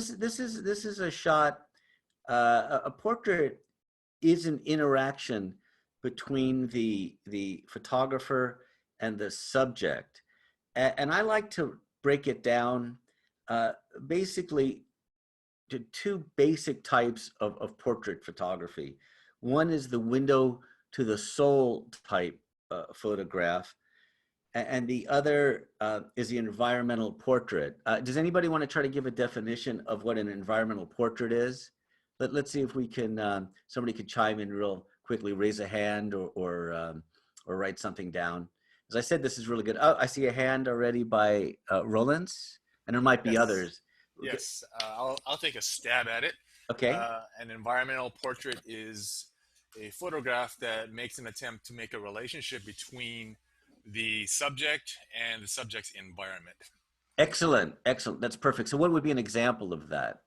this is a shot. A portrait is an interaction between the photographer and the subject, and I like to break it down basically to two basic types of portrait photography. One is the window to the soul type photograph, and the other is the environmental portrait. Does anybody want to try to give a definition of what an environmental portrait is? Let's see if we can, somebody could chime in real quickly, raise a hand or write something down. As I said, this is really good. Oh, I see a hand already by Rollins, and there might be others. Yes, I'll take a stab at it. Okay. An environmental portrait is a photograph that makes an attempt to make a relationship between the subject and the subject's environment. Excellent, excellent. That's perfect. So what would be an example of that?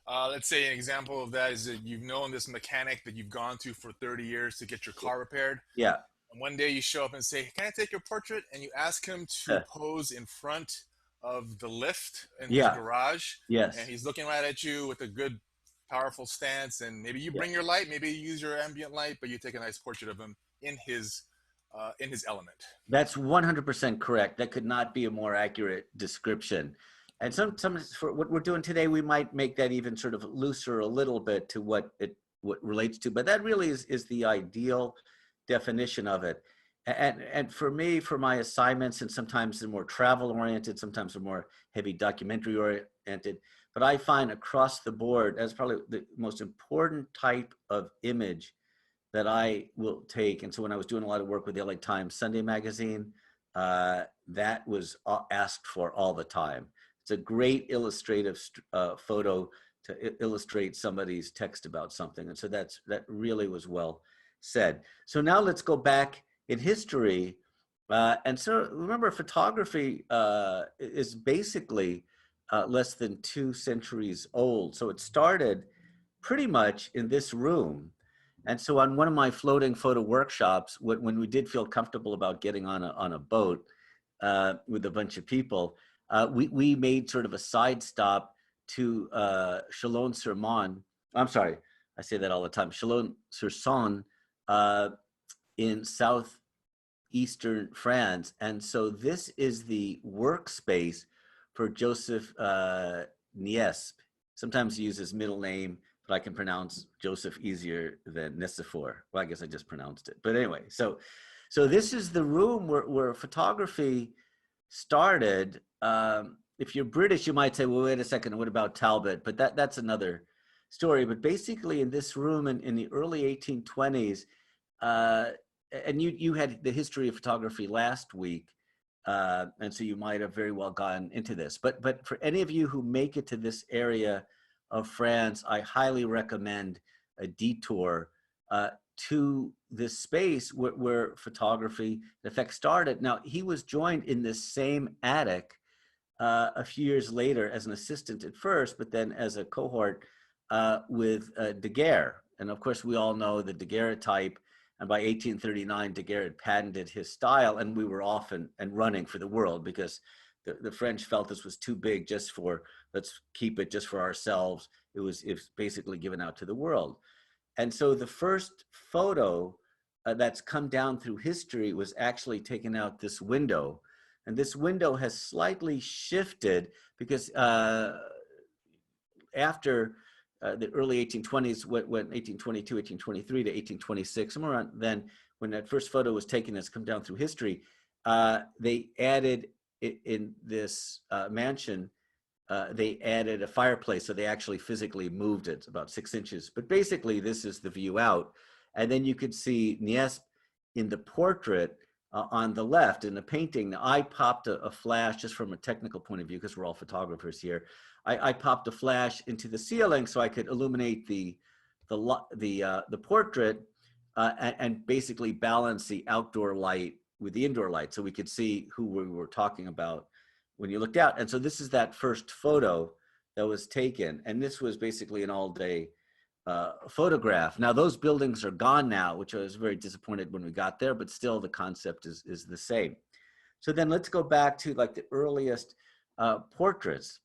Let's say an example of that is that you've known this mechanic that you've gone to for 30 years to get your car repaired. Yeah. And one day you show up and say, "Can I take your portrait?" And you ask him to pose in front of the lift in his garage. Yes. And he's looking right at you with a good, powerful stance. And maybe you bring your light, maybe you use your ambient light, but you take a nice portrait of him in his element. That's 100% correct. That could not be a more accurate description. And some for what we're doing today, we might make that even sort of looser a little bit to what it relates to. But that really is the ideal definition of it. And for me, for my assignments, and sometimes they're more travel oriented, sometimes they're more heavy documentary oriented, but I find across the board, that's probably the most important type of image that I will take. And so when I was doing a lot of work with the LA Times Sunday magazine, that was asked for all the time. It's a great illustrative photo to illustrate somebody's text about something. And so that really was well said. So now let's go back in history. And so remember, photography is basically less than 2 centuries old. So it started pretty much in this room. And so on one of my floating photo workshops, when we did feel comfortable about getting on a boat with a bunch of people, we made sort of a side stop to Chalon-sur-Marne. I'm sorry, I say that all the time. Chalon-sur-Saône in southeastern France. And so this is the workspace for Joseph Niesp. Sometimes he uses his middle name, but I can pronounce Joseph easier than Nicephore. Well, I guess I just pronounced it. But anyway, so this is the room where photography started. If you're British, you might say, well, wait a second, what about Talbot? But that's another story. But basically in this room in the early 1820s, and you had the history of photography last week, and so you might have very well gone into this. But for any of you who make it to this area of France, I highly recommend a detour to this space where photography, in effect, started. Now, he was joined in this same attic a few years later as an assistant at first, but then as a cohort with Daguerre. And of course, we all know the Daguerreotype. And by 1839, Daguerre had patented his style, and we were off and running for the world because the French felt this was too big just for, let's keep it just for ourselves. It was basically given out to the world. And so the first photo that's come down through history was actually taken out this window. And this window has slightly shifted because after the early 1820s, went 1822, 1823 to 1826, somewhere around then, when that first photo was taken, has come down through history, they added in this mansion, they added a fireplace. So they actually physically moved it about 6 inches. But basically, this is the view out. And then you could see Niesp in the portrait on the left in the painting. Now, I popped a flash just from a technical point of view, because we're all photographers here. I popped a flash into the ceiling so I could illuminate the portrait and basically balance the outdoor light with the indoor light, so we could see who we were talking about when you looked out. And so this is that first photo that was taken, and this was basically an all-day photograph. Now those buildings are gone now, which I was very disappointed when we got there, but still the concept is the same. So then let's go back to like the earliest portraits.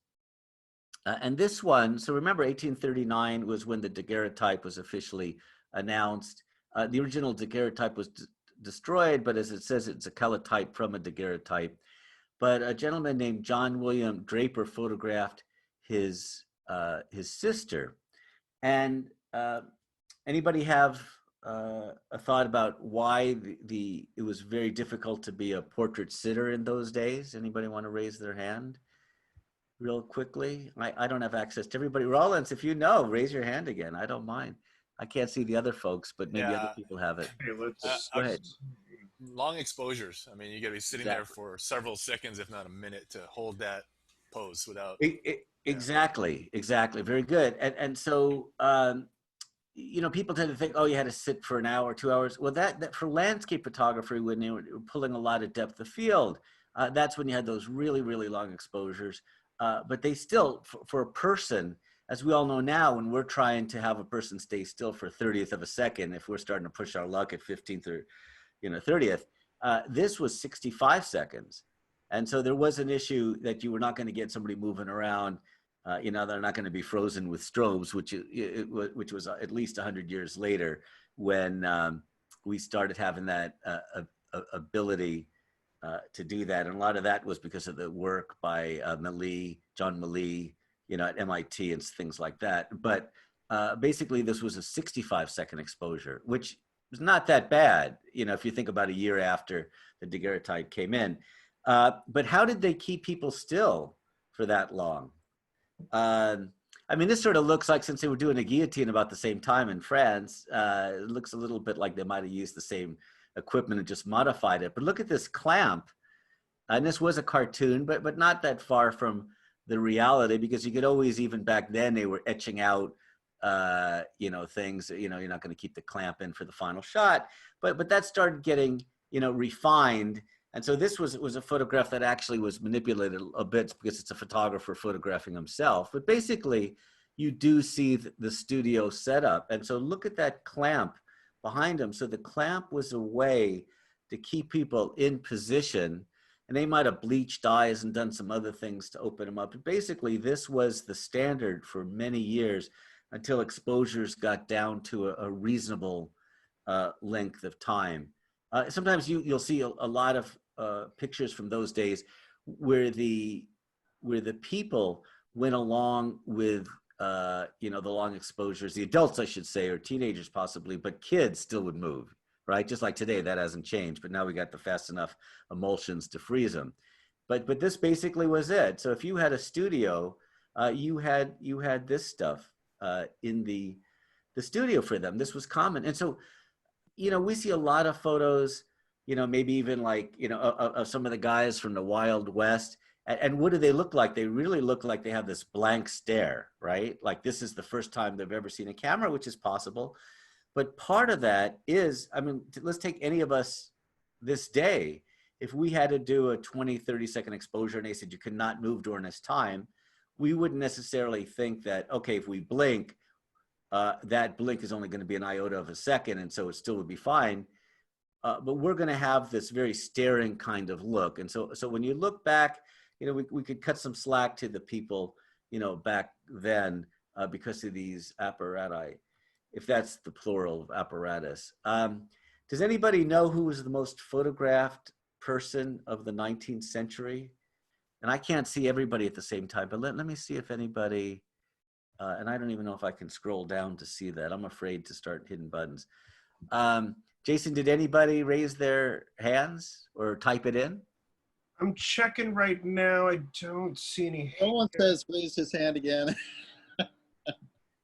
And this one, so remember 1839 was when the daguerreotype was officially announced. The original daguerreotype was destroyed, but as it says, it's a calotype from a daguerreotype. But a gentleman named John William Draper photographed his sister. And anybody have a thought about why it was very difficult to be a portrait sitter in those days? Anybody want to raise their hand real quickly? I don't have access to everybody. Rollins, if you know, raise your hand again. I don't mind. I can't see the other folks, but maybe other people have it. Okay, let's go ahead. Long exposures. I mean, you got to be sitting there for several seconds, if not a minute, to hold that pose without. Exactly. Very good. And so, people tend to think, oh, you had to sit for an hour, 2 hours. Well, that for landscape photography, when they were pulling a lot of depth of field, that's when you had those really, really long exposures. But they still, for a person, as we all know now, when we're trying to have a person stay still for 30th of a second, if we're starting to push our luck at 15th or 30th, this was 65 seconds. And so there was an issue that you were not going to get somebody moving around. They're not going to be frozen with strobes, which was at least 100 years later when we started having that ability to do that. And a lot of that was because of the work by John Millie, at MIT and things like that. But basically, this was a 65-second exposure, which was not that bad, if you think about a year after the daguerreotype came in. But how did they keep people still for that long? This sort of looks like, since they were doing a guillotine about the same time in France, it looks a little bit like they might have used the same equipment and just modified it. But look at this clamp. And this was a cartoon, but not that far from the reality, because you could always, even back then, they were etching out things, you're not going to keep the clamp in for the final shot, but that started getting, refined. And so this was a photograph that actually was manipulated a bit because it's a photographer photographing himself. But basically, you do see the studio setup. And so look at that clamp behind him. So the clamp was a way to keep people in position. And they might have bleached eyes and done some other things to open them up. But basically, this was the standard for many years until exposures got down to a reasonable length of time. Sometimes you'll see a lot of pictures from those days where the people went along with the long exposures. The adults, I should say, or teenagers possibly, but kids still would move, right? Just like today, that hasn't changed. But now we got the fast enough emulsions to freeze them. But this basically was it. So if you had a studio, you had this stuff in the studio for them. This was common. And so, we see a lot of photos, maybe even like, of some of the guys from the Wild West. And what do they look like? They really look like they have this blank stare, right? Like this is the first time they've ever seen a camera, which is possible. But part of that is, let's take any of us this day. If we had to do a 20, 30-second exposure and they said you could not move during this time, we wouldn't necessarily think that, okay, if we blink, that blink is only going to be an iota of a second, and so it still would be fine. But we're going to have this very staring kind of look. And so when you look back, we could cut some slack to the people, back then because of these apparati, if that's the plural of apparatus. Does anybody know who was the most photographed person of the 19th century? And I can't see everybody at the same time, but let me see if anybody, and I don't even know if I can scroll down to see that. I'm afraid to start hitting buttons. Jason, did anybody raise their hands or type it in? I'm checking right now. I don't see any. Someone says raise his hand again.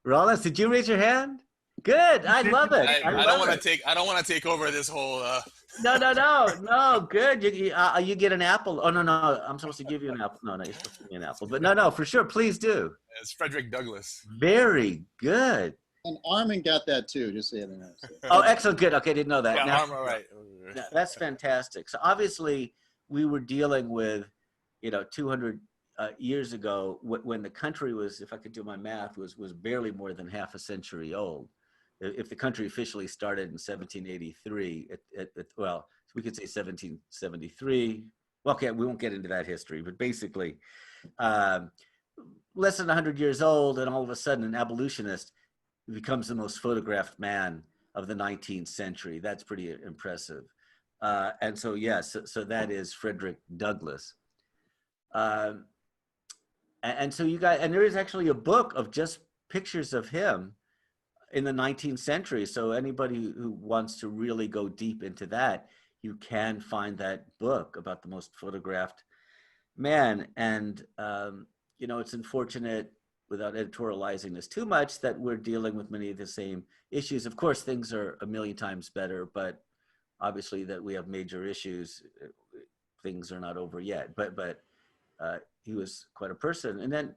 Rollins, did you raise your hand? Good. I love it. I don't want to take over this whole. No. Good. You get an apple. Oh no. I'm supposed to give you an apple. No, you're supposed to give me an apple. But no, for sure. Please do. It's Frederick Douglass. Very good. And Armin got that too, just so you know. Oh, excellent. Good. Okay, didn't know that. Yeah, now, Armin, right. That's fantastic. So obviously, we were dealing with, 200 years ago when the country was, if I could do my math, was barely more than half a century old. If the country officially started in 1783, well, we could say 1773. Okay, we won't get into that history, but basically, less than 100 years old, and all of a sudden an abolitionist becomes the most photographed man of the 19th century. That's pretty impressive. And so, yes, so that is Frederick Douglass. And so you guys, and there is actually a book of just pictures of him in the 19th century. So anybody who wants to really go deep into that, you can find that book about the most photographed man. And, you know, it's unfortunate, without editorializing this too much, that we're dealing with many of the same issues. Of course, things are a million times better, but obviously that we have major issues, things are not over yet. But he was quite a person. And then,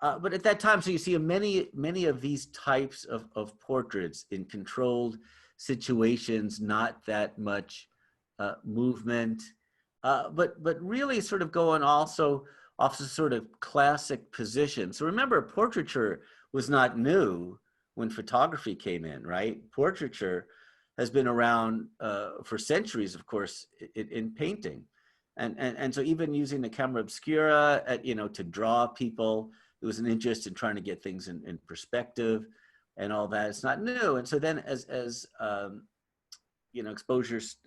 but at that time, so you see many of these types of portraits in controlled situations, not that much movement, but really sort of going also off the sort of classic position. So remember, portraiture was not new when photography came in, right? Portraiture has been around for centuries, of course, in painting. And so even using the camera obscura, you know, to draw people, it was an interest in trying to get things in perspective and all that. It's not new. And so then as you know, exposure's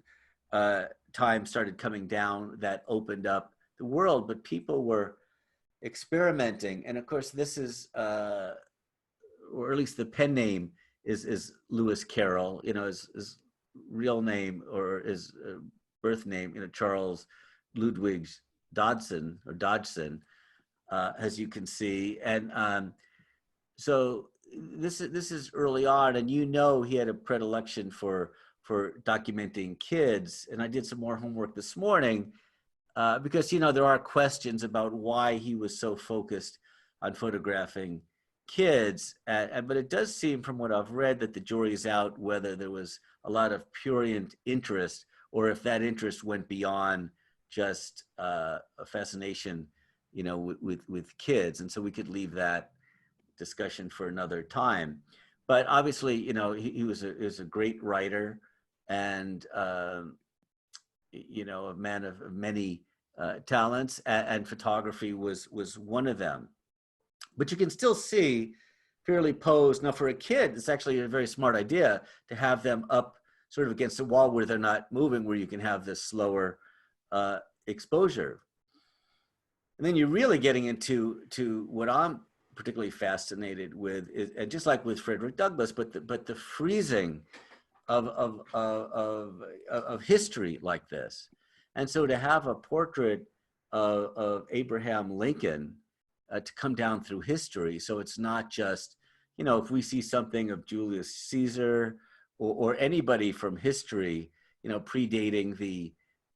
time started coming down, that opened up the world, but people were experimenting. And of course, this is, or at least the pen name is Lewis Carroll, you know, his real name or his birth name, you know, Charles Ludwig Dodson, as you can see. And so this is early on, and you know he had a predilection for documenting kids. And I did some more homework this morning because, you know, there are questions about why he was so focused on photographing kids. But it does seem from what I've read that the jury's out whether there was a lot of prurient interest or if that interest went beyond just a fascination, you know, with kids. And so we could leave that discussion for another time. But obviously, you know, he was a great writer and, you know, a man of many talents, and photography was one of them. But you can still see fairly posed. Now for a kid, it's actually a very smart idea to have them up sort of against the wall where they're not moving, where you can have this slower exposure. And then you're really getting into what I'm particularly fascinated with is, and just like with Frederick Douglass, but the freezing of history like this. And so to have a portrait of Abraham Lincoln to come down through history, so it's not just, you know, if we see something of Julius Caesar or anybody from history, you know, predating the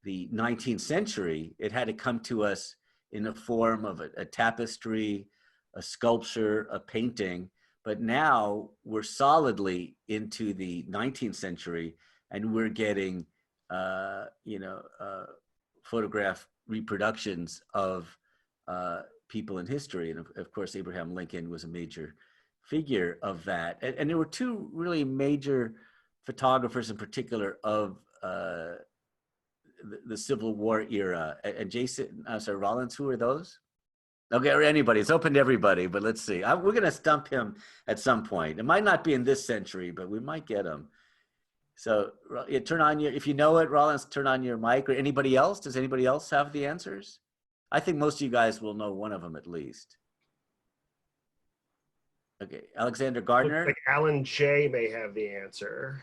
19th century, it had to come to us in the form of a tapestry, a sculpture, a painting. But now we're solidly into the 19th century, and we're getting, you know, photograph reproductions of people in history. And of course, Abraham Lincoln was a major figure of that. And there were two really major photographers in particular of the Civil War era. And Jason, sorry, Rollins, who are those? Okay, or anybody. It's open to everybody, but let's see. We're going to stump him at some point. It might not be in this century, but we might get him. So you turn on your, if you know it, Rollins, turn on your mic. Or anybody else? Does anybody else have the answers? I think most of you guys will know one of them at least. Okay, Alexander Gardner. Looks like Alan J may have the answer.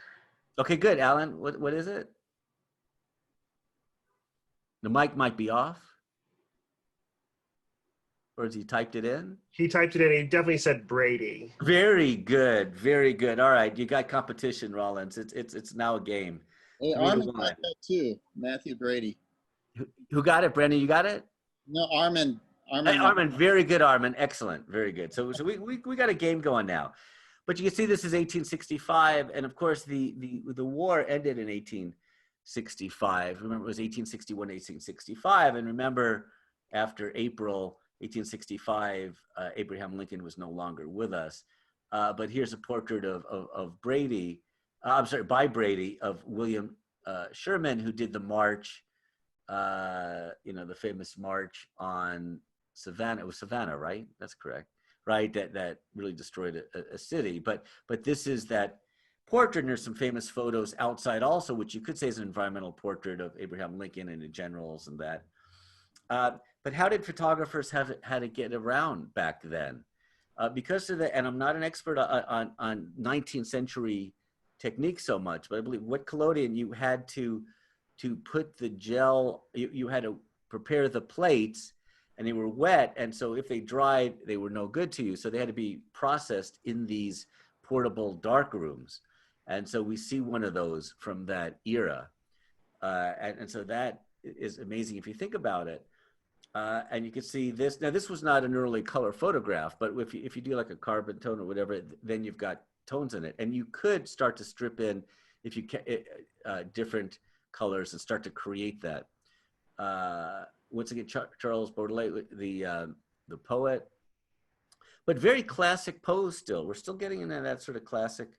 Okay, good. Alan, what is it? The mic might be off. Or has he typed it in? He typed it in. He definitely said Brady. Very good. Very good. All right. You got competition, Rollins. It's now a game. Hey, Armin got that too. Matthew Brady. Who got it? Brendan, you got it? No, Armin. Hey, Armin, very good, Armin. Excellent. Very good. So we got a game going now. But you can see this is 1865. And of course, the war ended in 1865. Remember, it was 1861, 1865. And remember, after April 1865, Abraham Lincoln was no longer with us. But here's a portrait of Brady, I'm sorry, by Brady, of William Sherman, who did the march, you know, the famous march on Savannah. It was Savannah, right? That's correct, right? That really destroyed a city. But this is that portrait, and there's some famous photos outside also, which you could say is an environmental portrait of Abraham Lincoln and the generals and that. But how did photographers have to get around back then? Because of the, and I'm not an expert on 19th century techniques so much, but I believe what collodion you had to put the gel, you had to prepare the plates, and they were wet, and so if they dried, they were no good to you. So they had to be processed in these portable dark rooms. And so we see one of those from that era. And so that is amazing if you think about it. And you can see this. Now, this was not an early color photograph, but if you do like a carbon tone or whatever, then you've got tones in it. And you could start to strip in, if you different colors and start to create that. Once again, Charles Baudelaire, the poet, but very classic pose still. We're still getting into that sort of classic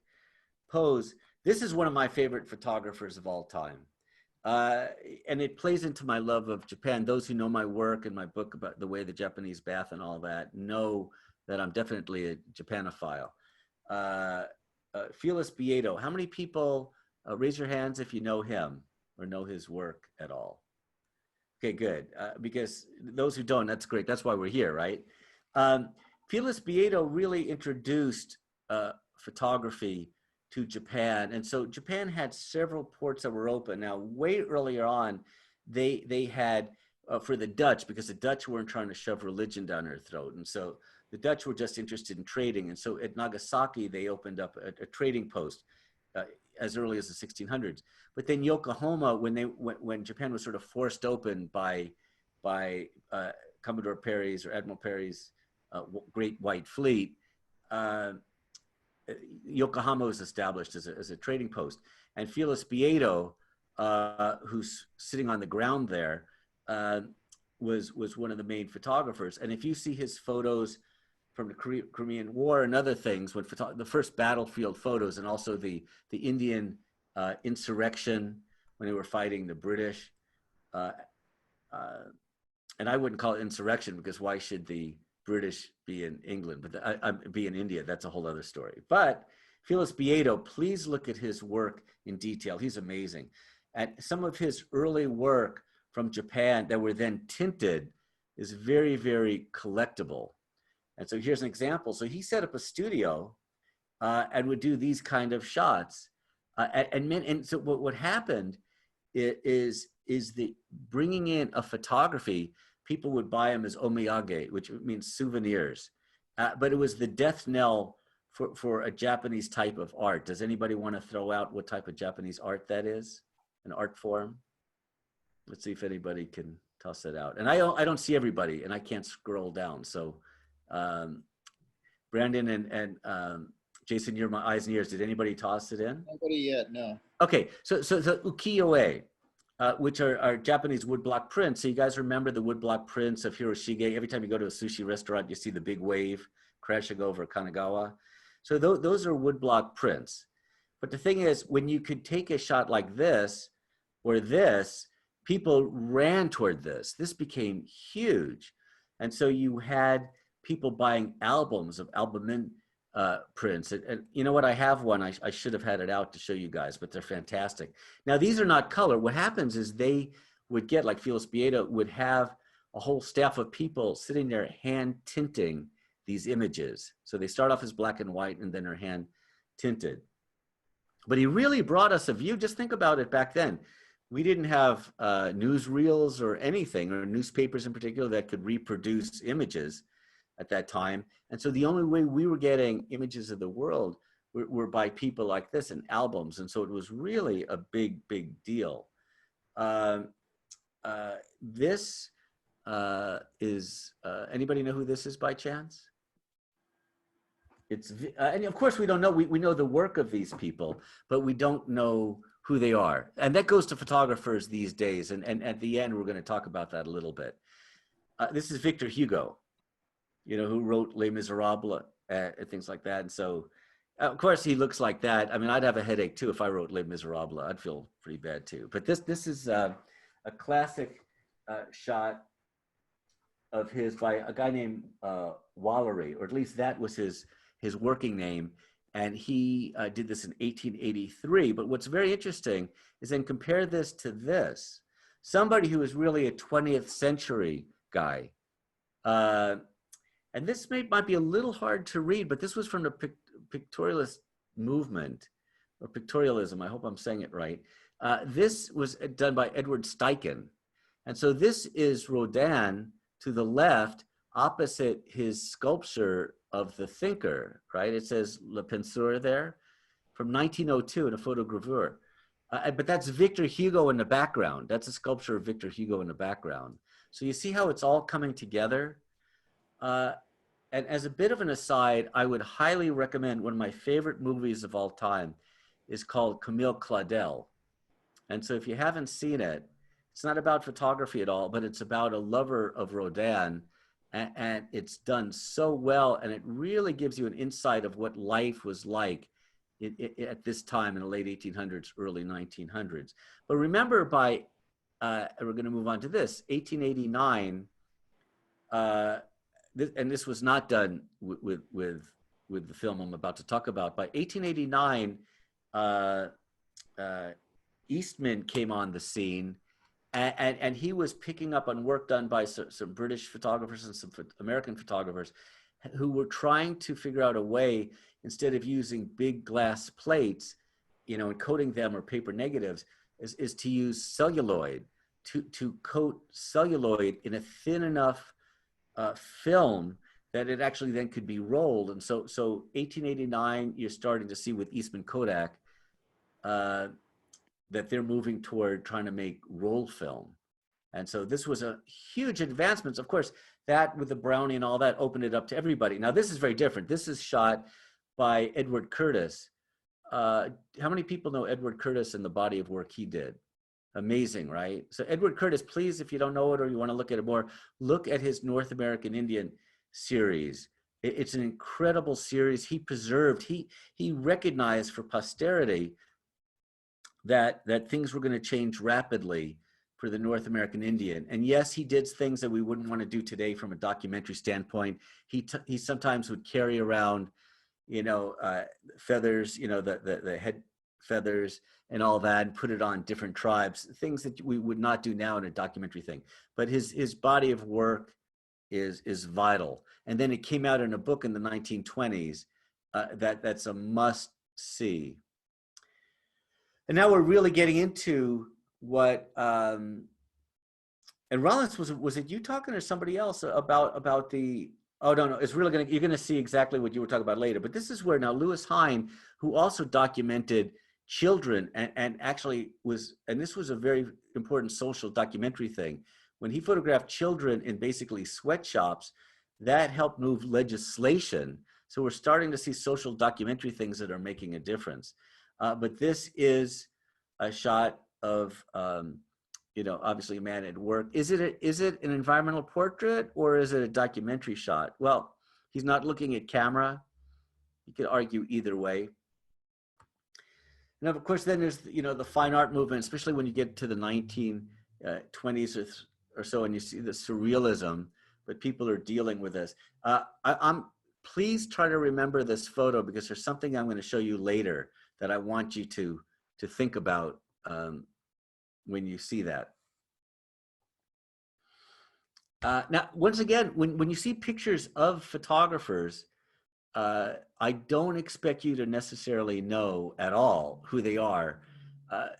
pose. This is one of my favorite photographers of all time. And it plays into my love of Japan. Those who know my work and my book about the way the Japanese bath and all that know that I'm definitely a Japanophile. Felix Bieto, how many people, raise your hands if you know him or know his work at all? Okay, good. Because those who don't, that's great. That's why we're here, right? Felix Bieto really introduced photography to Japan. And so Japan had several ports that were open. Now, way earlier on, they had, for the Dutch, because the Dutch weren't trying to shove religion down their throat. And so the Dutch were just interested in trading. And so at Nagasaki, they opened up a trading post as early as the 1600s. But then Yokohama, when Japan was sort of forced open by Commodore Perry's or Admiral Perry's Great White Fleet, Yokohama was established as a trading post. And Felix Bieto, who's sitting on the ground there, was one of the main photographers. And if you see his photos from the Crimean War and other things, when the first battlefield photos, and also the Indian insurrection when they were fighting the British, and I wouldn't call it insurrection, because why should the British be in England, but be in India? That's a whole other story. But Felix Bieto, please look at his work in detail. He's amazing. And some of his early work from Japan that were then tinted is very, very collectible. And so here's an example. So he set up a studio and would do these kind of shots. And so what happened is the bringing in a photography. People would buy them as omiyage, which means souvenirs. But it was the death knell for a Japanese type of art. Does anybody want to throw out what type of Japanese art that is? An art form? Let's see if anybody can toss that out. And I don't see everybody, and I can't scroll down. So Brandon and Jason, you're my eyes and ears. Did anybody toss it in? Nobody yet, no. Okay, so the ukiyo-e, which are Japanese woodblock prints. So you guys remember the woodblock prints of Hiroshige? Every time you go to a sushi restaurant, you see the big wave crashing over Kanagawa. So those are woodblock prints. But the thing is, when you could take a shot like this or this, people ran toward this. This became huge. And so you had people buying albums of albumin prints. And you know what? I have one. I should have had it out to show you guys, but they're fantastic. Now, these are not color. What happens is they would get, like Felix Bieto would have a whole staff of people sitting there hand tinting these images. So they start off as black and white, and then they're hand tinted. But he really brought us a view. Just think about it back then. We didn't have newsreels or anything, or newspapers in particular, that could reproduce images at that time. And so the only way we were getting images of the world were by people like this in albums. And so it was really a big, big deal. This is, anybody know who this is by chance? It's, and of course we don't know, we know the work of these people, but we don't know who they are. And that goes to photographers these days. And at the end, we're going to talk about that a little bit. This is Victor Hugo, you know, who wrote Les Miserables and things like that. And so, of course, he looks like that. I mean, I'd have a headache too if I wrote Les Miserables. I'd feel pretty bad too. But this is a classic shot of his by a guy named Wallery, or at least that was his working name. And he did this in 1883. But what's very interesting is then compare this to this. Somebody who was really a 20th century guy. And this might be a little hard to read, but this was from the pictorialist movement, or pictorialism. I hope I'm saying it right. This was done by Edward Steichen. And so this is Rodin to the left, opposite his sculpture of the thinker, right? It says Le Penseur there, from 1902 in a photogravure. But that's Victor Hugo in the background. That's a sculpture of Victor Hugo in the background. So you see how it's all coming together? And as a bit of an aside, I would highly recommend one of my favorite movies of all time is called Camille Claudel. And so if you haven't seen it, it's not about photography at all, but it's about a lover of Rodin. And it's done so well, and it really gives you an insight of what life was like at this time in the late 1800s, early 1900s. But remember, we're going to move on to this, 1889, and this was not done with the film I'm about to talk about. By 1889, Eastman came on the scene, and he was picking up on work done by some British photographers and some American photographers who were trying to figure out a way, instead of using big glass plates, and coating them or paper negatives, is to use celluloid, to coat celluloid in a thin enough film that it actually then could be rolled. And so 1889, you're starting to see with Eastman Kodak that they're moving toward trying to make roll film. And so this was a huge advancement. Of course, that with the Brownie and all that opened it up to everybody. Now this is very different. This is shot by Edward Curtis. How many people know Edward Curtis and the body of work he did? Amazing, right? So Edward Curtis, please, if you don't know it or you want to look at it more, look at his North American Indian series. It's an incredible series. He preserved, he recognized for posterity that things were going to change rapidly for the North American Indian. And yes, he did things that we wouldn't want to do today from a documentary standpoint. He sometimes would carry around, feathers, the head feathers and all that, and put it on different tribes, things that we would not do now in a documentary thing. But his body of work is vital. And then it came out in a book in the 1920s that's a must see. And now we're really getting into what, and Rollins, was it you talking or somebody else about the, oh, no, it's really you're gonna see exactly what you were talking about later. But this is where now Lewis Hine, who also documented children and actually and this was a very important social documentary thing. When he photographed children in basically sweatshops, that helped move legislation. So we're starting to see social documentary things that are making a difference. But this is a shot of, obviously a man at work. Is it an environmental portrait or is it a documentary shot? Well, he's not looking at camera. You could argue either way. And of course, then there's, the fine art movement, especially when you get to the 1920s or so, and you see the surrealism, but people are dealing with this. Please try to remember this photo, because there's something I'm going to show you later that I want you to think about when you see that. Now, once again, when you see pictures of photographers, I don't expect you to necessarily know at all who they are.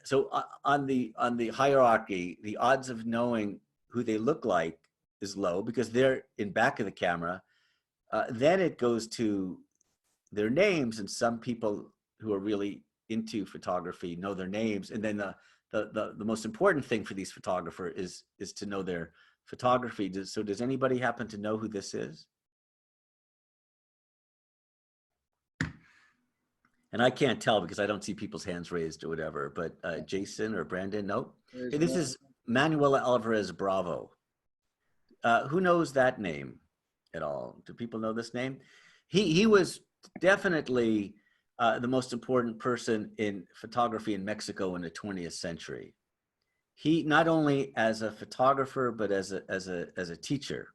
So on the hierarchy, the odds of knowing who they look like is low because they're in back of the camera. Then it goes to their names, and some people who are really into photography know their names. And then the most important thing for these photographers is to know their photography. So does anybody happen to know who this is? And I can't tell because I don't see people's hands raised or whatever, but Jason or Brandon, nope. Okay, this is Manuela Alvarez Bravo. Who knows that name at all? Do people know this name? He was definitely the most important person in photography in Mexico in the 20th century. He, not only as a photographer, but as a teacher.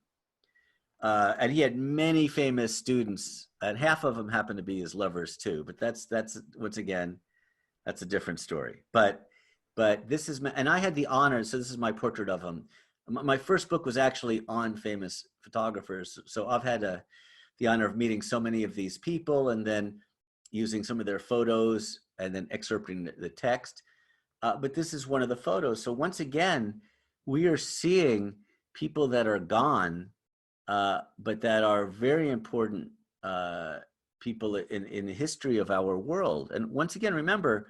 And he had many famous students, and half of them happened to be his lovers too. But that's once again, that's a different story. But this is, and I had the honor. So this is my portrait of him. My first book was actually on famous photographers. So I've had the honor of meeting so many of these people, and then using some of their photos, and then excerpting the text. But this is one of the photos. So once again, we are seeing people that are gone, but that are very important people in the history of our world. And once again, remember,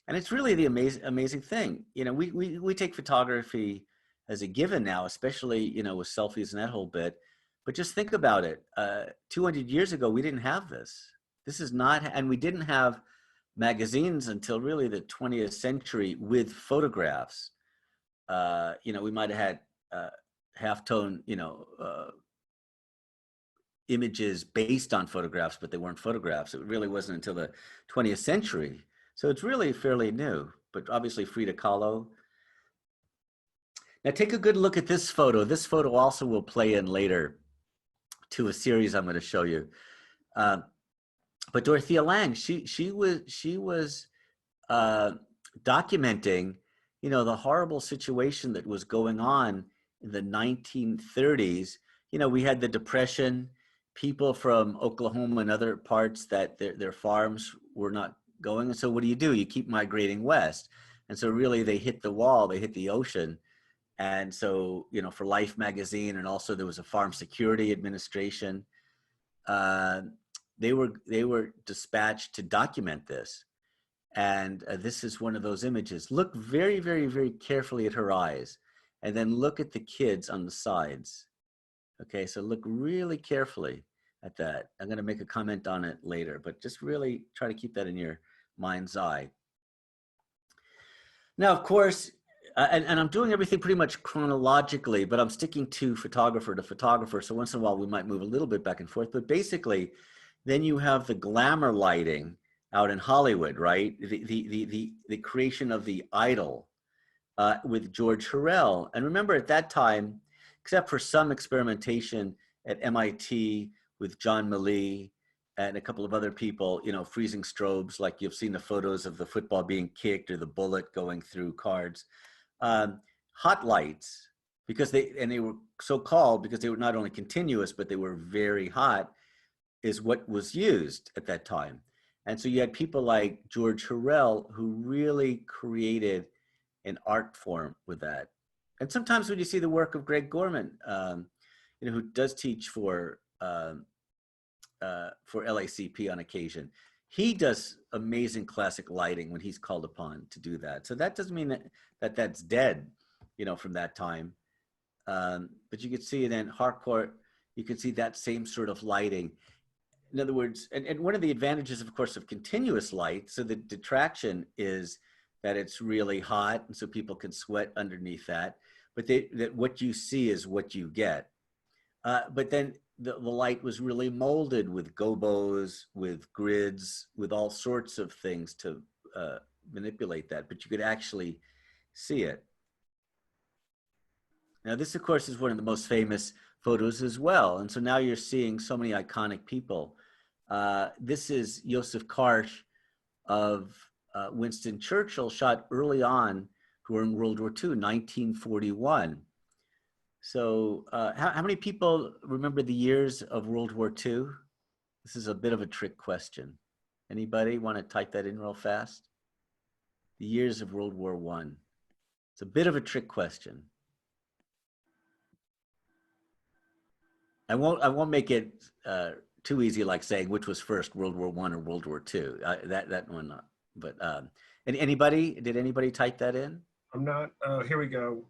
and it's really the amazing thing, you know, we take photography as a given now, especially, you know, with selfies and that whole bit. But just think about it. 200 years ago, we didn't have this. This is not, and we didn't have magazines until really the 20th century with photographs. You know, we might have had half-tone, you know, images based on photographs, but they weren't photographs. It really wasn't until the 20th century. So it's really fairly new, but obviously Frida Kahlo. Now take a good look at this photo. This photo also will play in later to a series I'm going to show you. But Dorothea Lang, she was documenting, you know, the horrible situation that was going on in the 1930s. You know, we had the Depression, people from Oklahoma and other parts that their farms were not going. And so what do? You keep migrating west. And so really they hit the wall, they hit the ocean. And so, you know, for Life magazine, and also there was a Farm Security Administration, they were dispatched to document this. And this is one of those images. Look very, very, very carefully at her eyes, and then look at the kids on the sides. Okay, so look really carefully at that. I'm going to make a comment on it later, but just really try to keep that in your mind's eye. Now, of course, and I'm doing everything pretty much chronologically, but I'm sticking to photographer to photographer. So once in a while, we might move a little bit back and forth. But basically, then you have the glamour lighting out in Hollywood, right? The creation of the idol with George Hurrell. And remember, at that time, except for some experimentation at MIT with John Millie and a couple of other people, you know, freezing strobes, like you've seen the photos of the football being kicked or the bullet going through cards. Hot lights, because they were so called because they were not only continuous, but they were very hot, is what was used at that time. And so you had people like George Hurrell who really created an art form with that. And sometimes when you see the work of Greg Gorman, you know, who does teach for LACP on occasion, he does amazing classic lighting when he's called upon to do that. So that doesn't mean that that's dead, you know, from that time. But you can see it in Harcourt, you can see that same sort of lighting. In other words, and one of the advantages, of course, of continuous light, so the detraction is that it's really hot, and so people can sweat underneath that. But that what you see is what you get. But then the light was really molded with gobos, with grids, with all sorts of things to manipulate that, but you could actually see it. Now this, of course, is one of the most famous photos as well. And so now you're seeing so many iconic people. This is Joseph Carr of Winston Churchill, shot early on during World War II, 1941. So how many people remember the years of World War II? This is a bit of a trick question. Anybody want to type that in real fast? The years of World War I. It's a bit of a trick question. I won't make it too easy, like saying which was first, World War I or World War II. That one, but anybody? Did anybody type that in? I'm not. Here we go.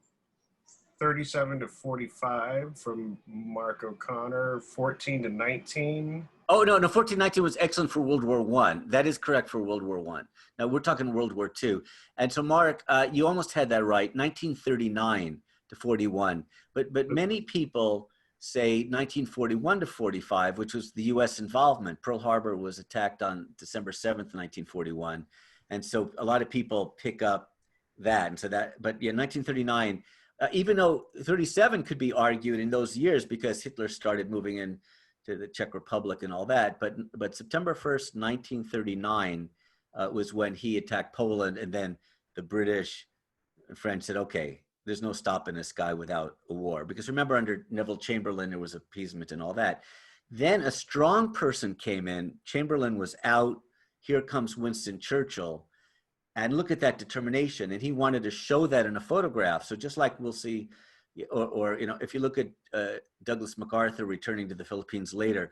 37 to 45 from Mark O'Connor. 14 to 19. Oh no, 1419 was excellent for World War I. That is correct for World War I. Now we're talking World War II. And so Mark, you almost had that right. 1939 to 41. But many people say 1941 to 45, which was the U.S. involvement. Pearl Harbor was attacked on December 7th, 1941. And so a lot of people pick up that. And so that, but yeah, 1939, even though 37 could be argued in those years because Hitler started moving in to the Czech Republic and all that. But September 1st, 1939 was when he attacked Poland, and then the British and French said, okay, there's no stopping this guy without a war. Because remember, under Neville Chamberlain, there was appeasement and all that. Then a strong person came in. Chamberlain was out. Here comes Winston Churchill. And look at that determination. And he wanted to show that in a photograph. So just like we'll see, or you know, if you look at Douglas MacArthur returning to the Philippines later,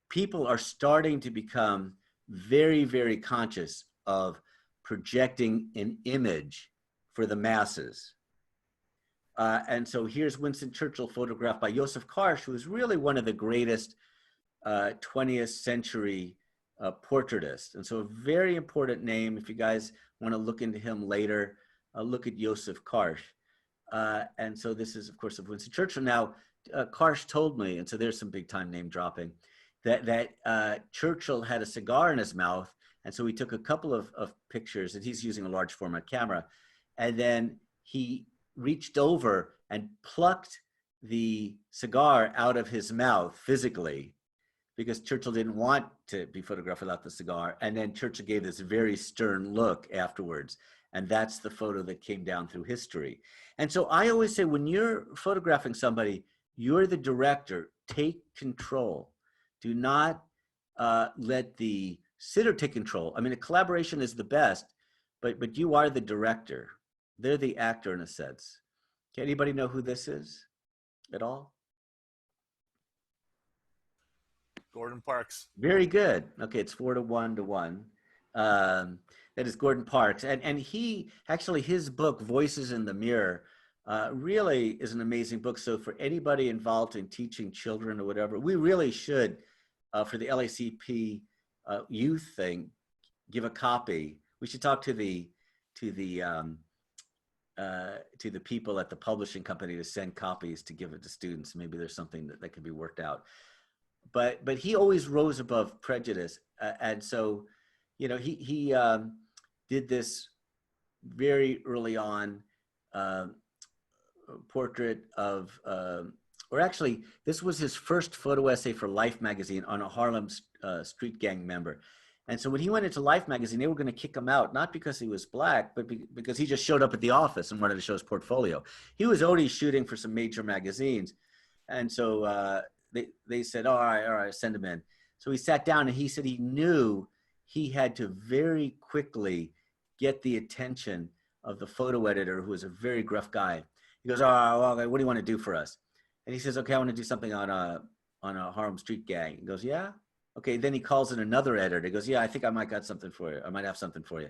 people are starting to become very, very conscious of projecting an image for the masses. And so here's Winston Churchill photographed by Joseph Carr, who is really one of the greatest 20th century portraitists. And so a very important name. If you guys want to look into him later, look at Joseph Carr. And so this is, of course, of Winston Churchill. Now, Carr told me, and so there's some big time name dropping, that Churchill had a cigar in his mouth. And so he took a couple of pictures, and he's using a large format camera. And then he reached over and plucked the cigar out of his mouth physically, because Churchill didn't want to be photographed without the cigar. And then Churchill gave this very stern look afterwards. And that's the photo that came down through history. And so I always say, when you're photographing somebody, you're the director, take control. Do not let the sitter take control. I mean, a collaboration is the best, but you are the director. They're the actor in a sense. Can anybody know who this is at all? Gordon Parks. Very good. Okay, it's 4-1. That is Gordon Parks. And he, actually his book, Voices in the Mirror, really is an amazing book. So for anybody involved in teaching children or whatever, we really should, for the LACP youth thing, give a copy. We should talk to the people at the publishing company to send copies to give it to students. Maybe there's something that can be worked out. But he always rose above prejudice, and so, you know, he did this very early on portrait of, or actually, this was his first photo essay for Life magazine on a Harlem street gang member. And so when he went into Life magazine, they were going to kick him out, not because he was black, but because he just showed up at the office and wanted to show his portfolio. He was already shooting for some major magazines, and so they said, all right, send him in. So he sat down, and he said he knew he had to very quickly get the attention of the photo editor, who was a very gruff guy. He goes, well, what do you want to do for us? And he says, okay, I want to do something on a Harlem street gang. He goes, yeah? Okay, then he calls in another editor. He goes, yeah, I think I might got something for you. I might have something for you.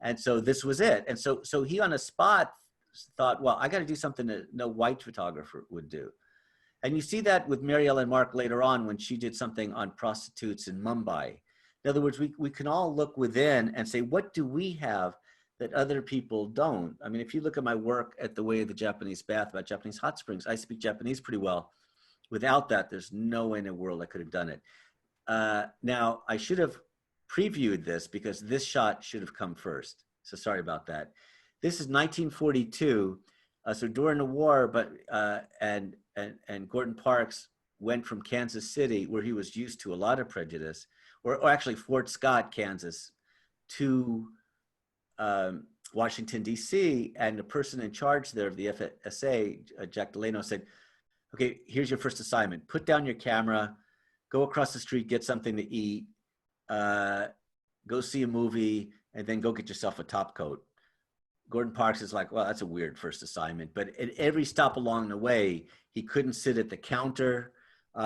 And so this was it. And so he on the spot thought, well, I got to do something that no white photographer would do. And you see that with Mary Ellen Mark later on when she did something on prostitutes in Mumbai. In other words, we can all look within and say, what do we have that other people don't? I mean, if you look at my work at The Way of the Japanese Bath about Japanese hot springs, I speak Japanese pretty well. Without that, there's no way in the world I could have done it. Now, I should have previewed this because this shot should have come first. So sorry about that. This is 1942. So during the war, but and Gordon Parks went from Kansas City, where he was used to a lot of prejudice, or actually Fort Scott, Kansas, to Washington, D.C. And the person in charge there of the FSA, Jack Delano, said, okay, here's your first assignment. Put down your camera, go across the street, get something to eat, go see a movie, and then go get yourself a top coat. Gordon Parks is like, well, that's a weird first assignment. But at every stop along the way, he couldn't sit at the counter.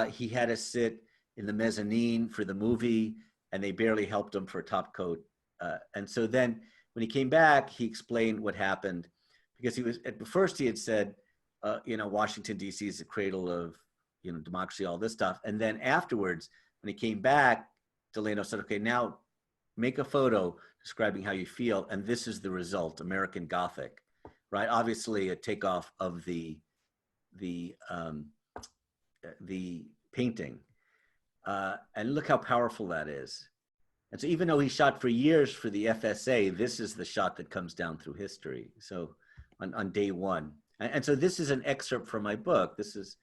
He had to sit in the mezzanine for the movie, and they barely helped him for a top coat. And so then when he came back, he explained what happened, because he was, at first he had said, you know, Washington, D.C. is the cradle of, you know, democracy, all this stuff. And then afterwards, when he came back, Delano said, okay, now make a photo describing how you feel. And this is the result, American Gothic, right? Obviously a takeoff of the painting. And look how powerful that is. And so even though he shot for years for the FSA, this is the shot that comes down through history. So on day one. And so this is an excerpt from my book. This is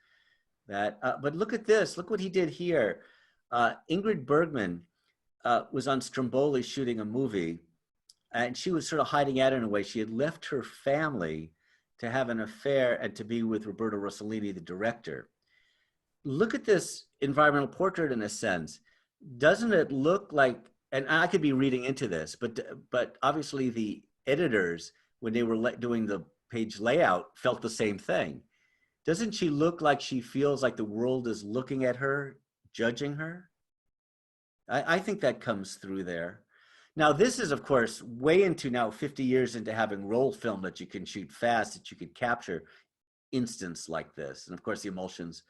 that. But look at this. Look what he did here. Ingrid Bergman was on Stromboli shooting a movie, and she was sort of hiding out in a way. She had left her family to have an affair and to be with Roberto Rossellini, the director. Look at this environmental portrait in a sense. Doesn't it look like, and I could be reading into this, but obviously the editors, when they were doing the page layout, felt the same thing. Doesn't she look like she feels like the world is looking at her, judging her? I think that comes through there. Now, this is, of course, way into now 50 years into having roll film that you can shoot fast, that you could capture instants like this. And of course, the emulsion's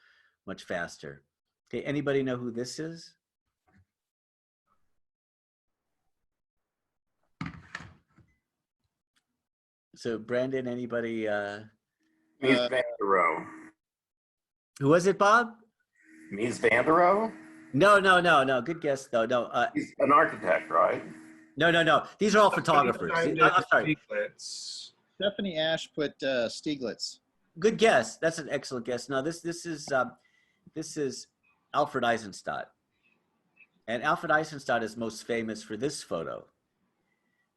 much faster. Okay, anybody know who this is? So, Brandon, anybody? Mies van der Rohe. Who was it, Bob? Mies van der Rohe? No. Good guess, though. No. He's an architect, right? No. These are all photographers. I'm sorry. Stephanie Ash put Stieglitz. Good guess. That's an excellent guess. No, this is Alfred Eisenstadt, and Alfred Eisenstadt is most famous for this photo.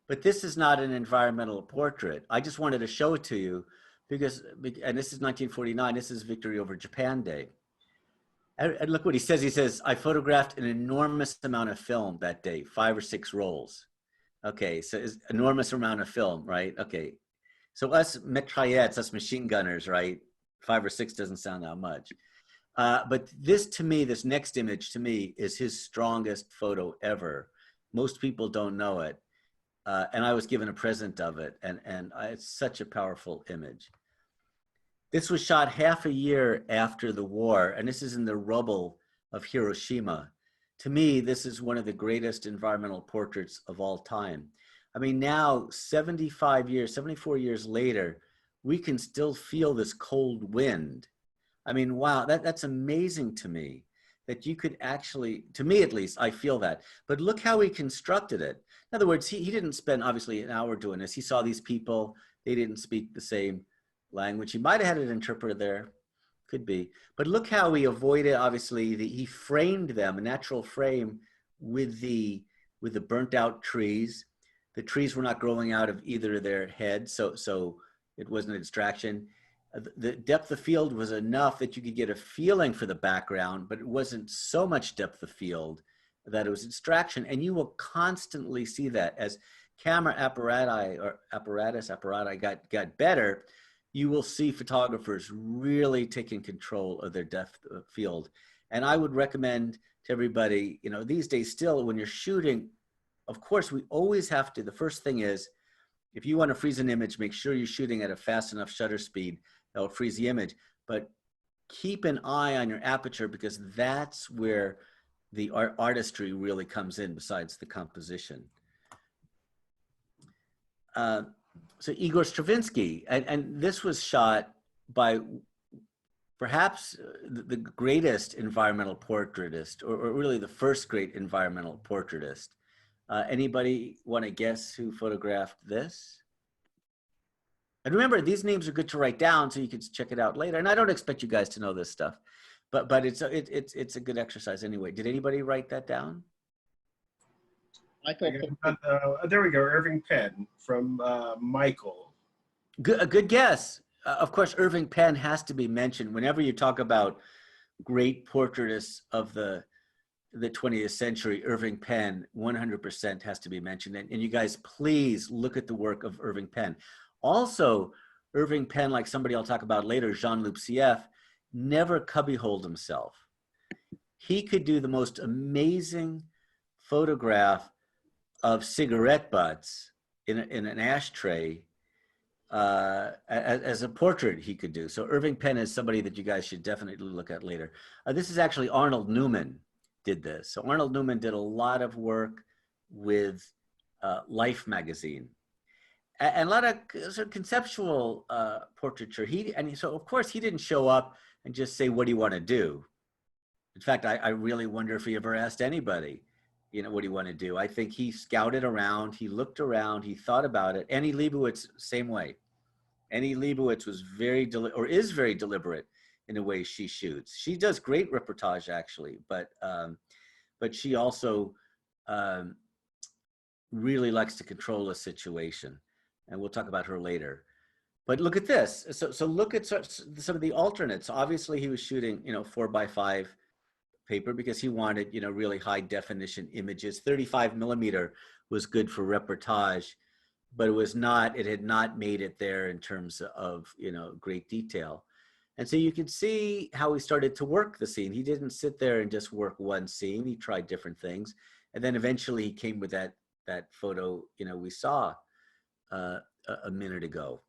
But this is not an environmental portrait. I just wanted to show it to you because, and this is 1949. This is Victory over Japan Day. And look what he says. He says, I photographed an enormous amount of film that day, 5 or 6 rolls. Okay, so it's enormous amount of film, right? Okay, so us mitraillettes, us machine gunners, right? 5 or 6 doesn't sound that much. But this to me, this next image to me is his strongest photo ever. Most people don't know it. And I was given a present of it, and it's such a powerful image. This was shot half a year after the war, and this is in the rubble of Hiroshima. To me, this is one of the greatest environmental portraits of all time. I mean, now 74 years later, we can still feel this cold wind. I mean, wow, that's amazing to me, that you could actually, to me at least, I feel that. But look how he constructed it. In other words, he didn't spend obviously an hour doing this. He saw these people, they didn't speak the same language. He might have had an interpreter there, could be. But look how he avoided, obviously, he framed them, a natural frame with the burnt out trees. The trees were not growing out of either of their heads, so it wasn't a distraction. The depth of field was enough that you could get a feeling for the background, but it wasn't so much depth of field that it was a distraction. And you will constantly see that as camera apparatus got better, you will see photographers really taking control of their depth of field. And I would recommend to everybody, you know, these days still when you're shooting, of course, we always have to, the first thing is, if you want to freeze an image, make sure you're shooting at a fast enough shutter speed that will freeze the image. But keep an eye on your aperture because that's where the artistry really comes in besides the composition. So Igor Stravinsky, and this was shot by perhaps the greatest environmental portraitist, or really the first great environmental portraitist. Anybody want to guess who photographed this? And remember, these names are good to write down so you can check it out later. And I don't expect you guys to know this stuff, but it's a good exercise anyway. Did anybody write that down? Michael. There we go, Irving Penn from Michael. A good guess. Of course, Irving Penn has to be mentioned whenever you talk about great portraitists of the 20th century. Irving Penn 100% has to be mentioned. And you guys, please look at the work of Irving Penn. Also, Irving Penn, like somebody I'll talk about later, Jean-Luc Sieff, never cubbyholed himself. He could do the most amazing photograph of cigarette butts in an ashtray as a portrait he could do. So Irving Penn is somebody that you guys should definitely look at later. This is actually Arnold Newman did this. So Arnold Newman did a lot of work with Life magazine and a lot of sort of conceptual portraiture. So of course he didn't show up and just say, what do you want to do? In fact, I really wonder if he ever asked anybody, you know, what do you want to do? I think he scouted around, he looked around, he thought about it. Annie Leibowitz, same way. Annie Leibowitz was is very deliberate in the way she shoots. She does great reportage actually, but she also really likes to control a situation, and we'll talk about her later. But look at this. So look at some of the alternates. Obviously, he was shooting 4x5 paper because he wanted really high definition images. 35 millimeter was good for reportage, but it had not made it there in terms of great detail. And so you can see how he started to work the scene. He didn't sit there and just work one scene. He tried different things, and then eventually he came with that photo we saw a minute ago.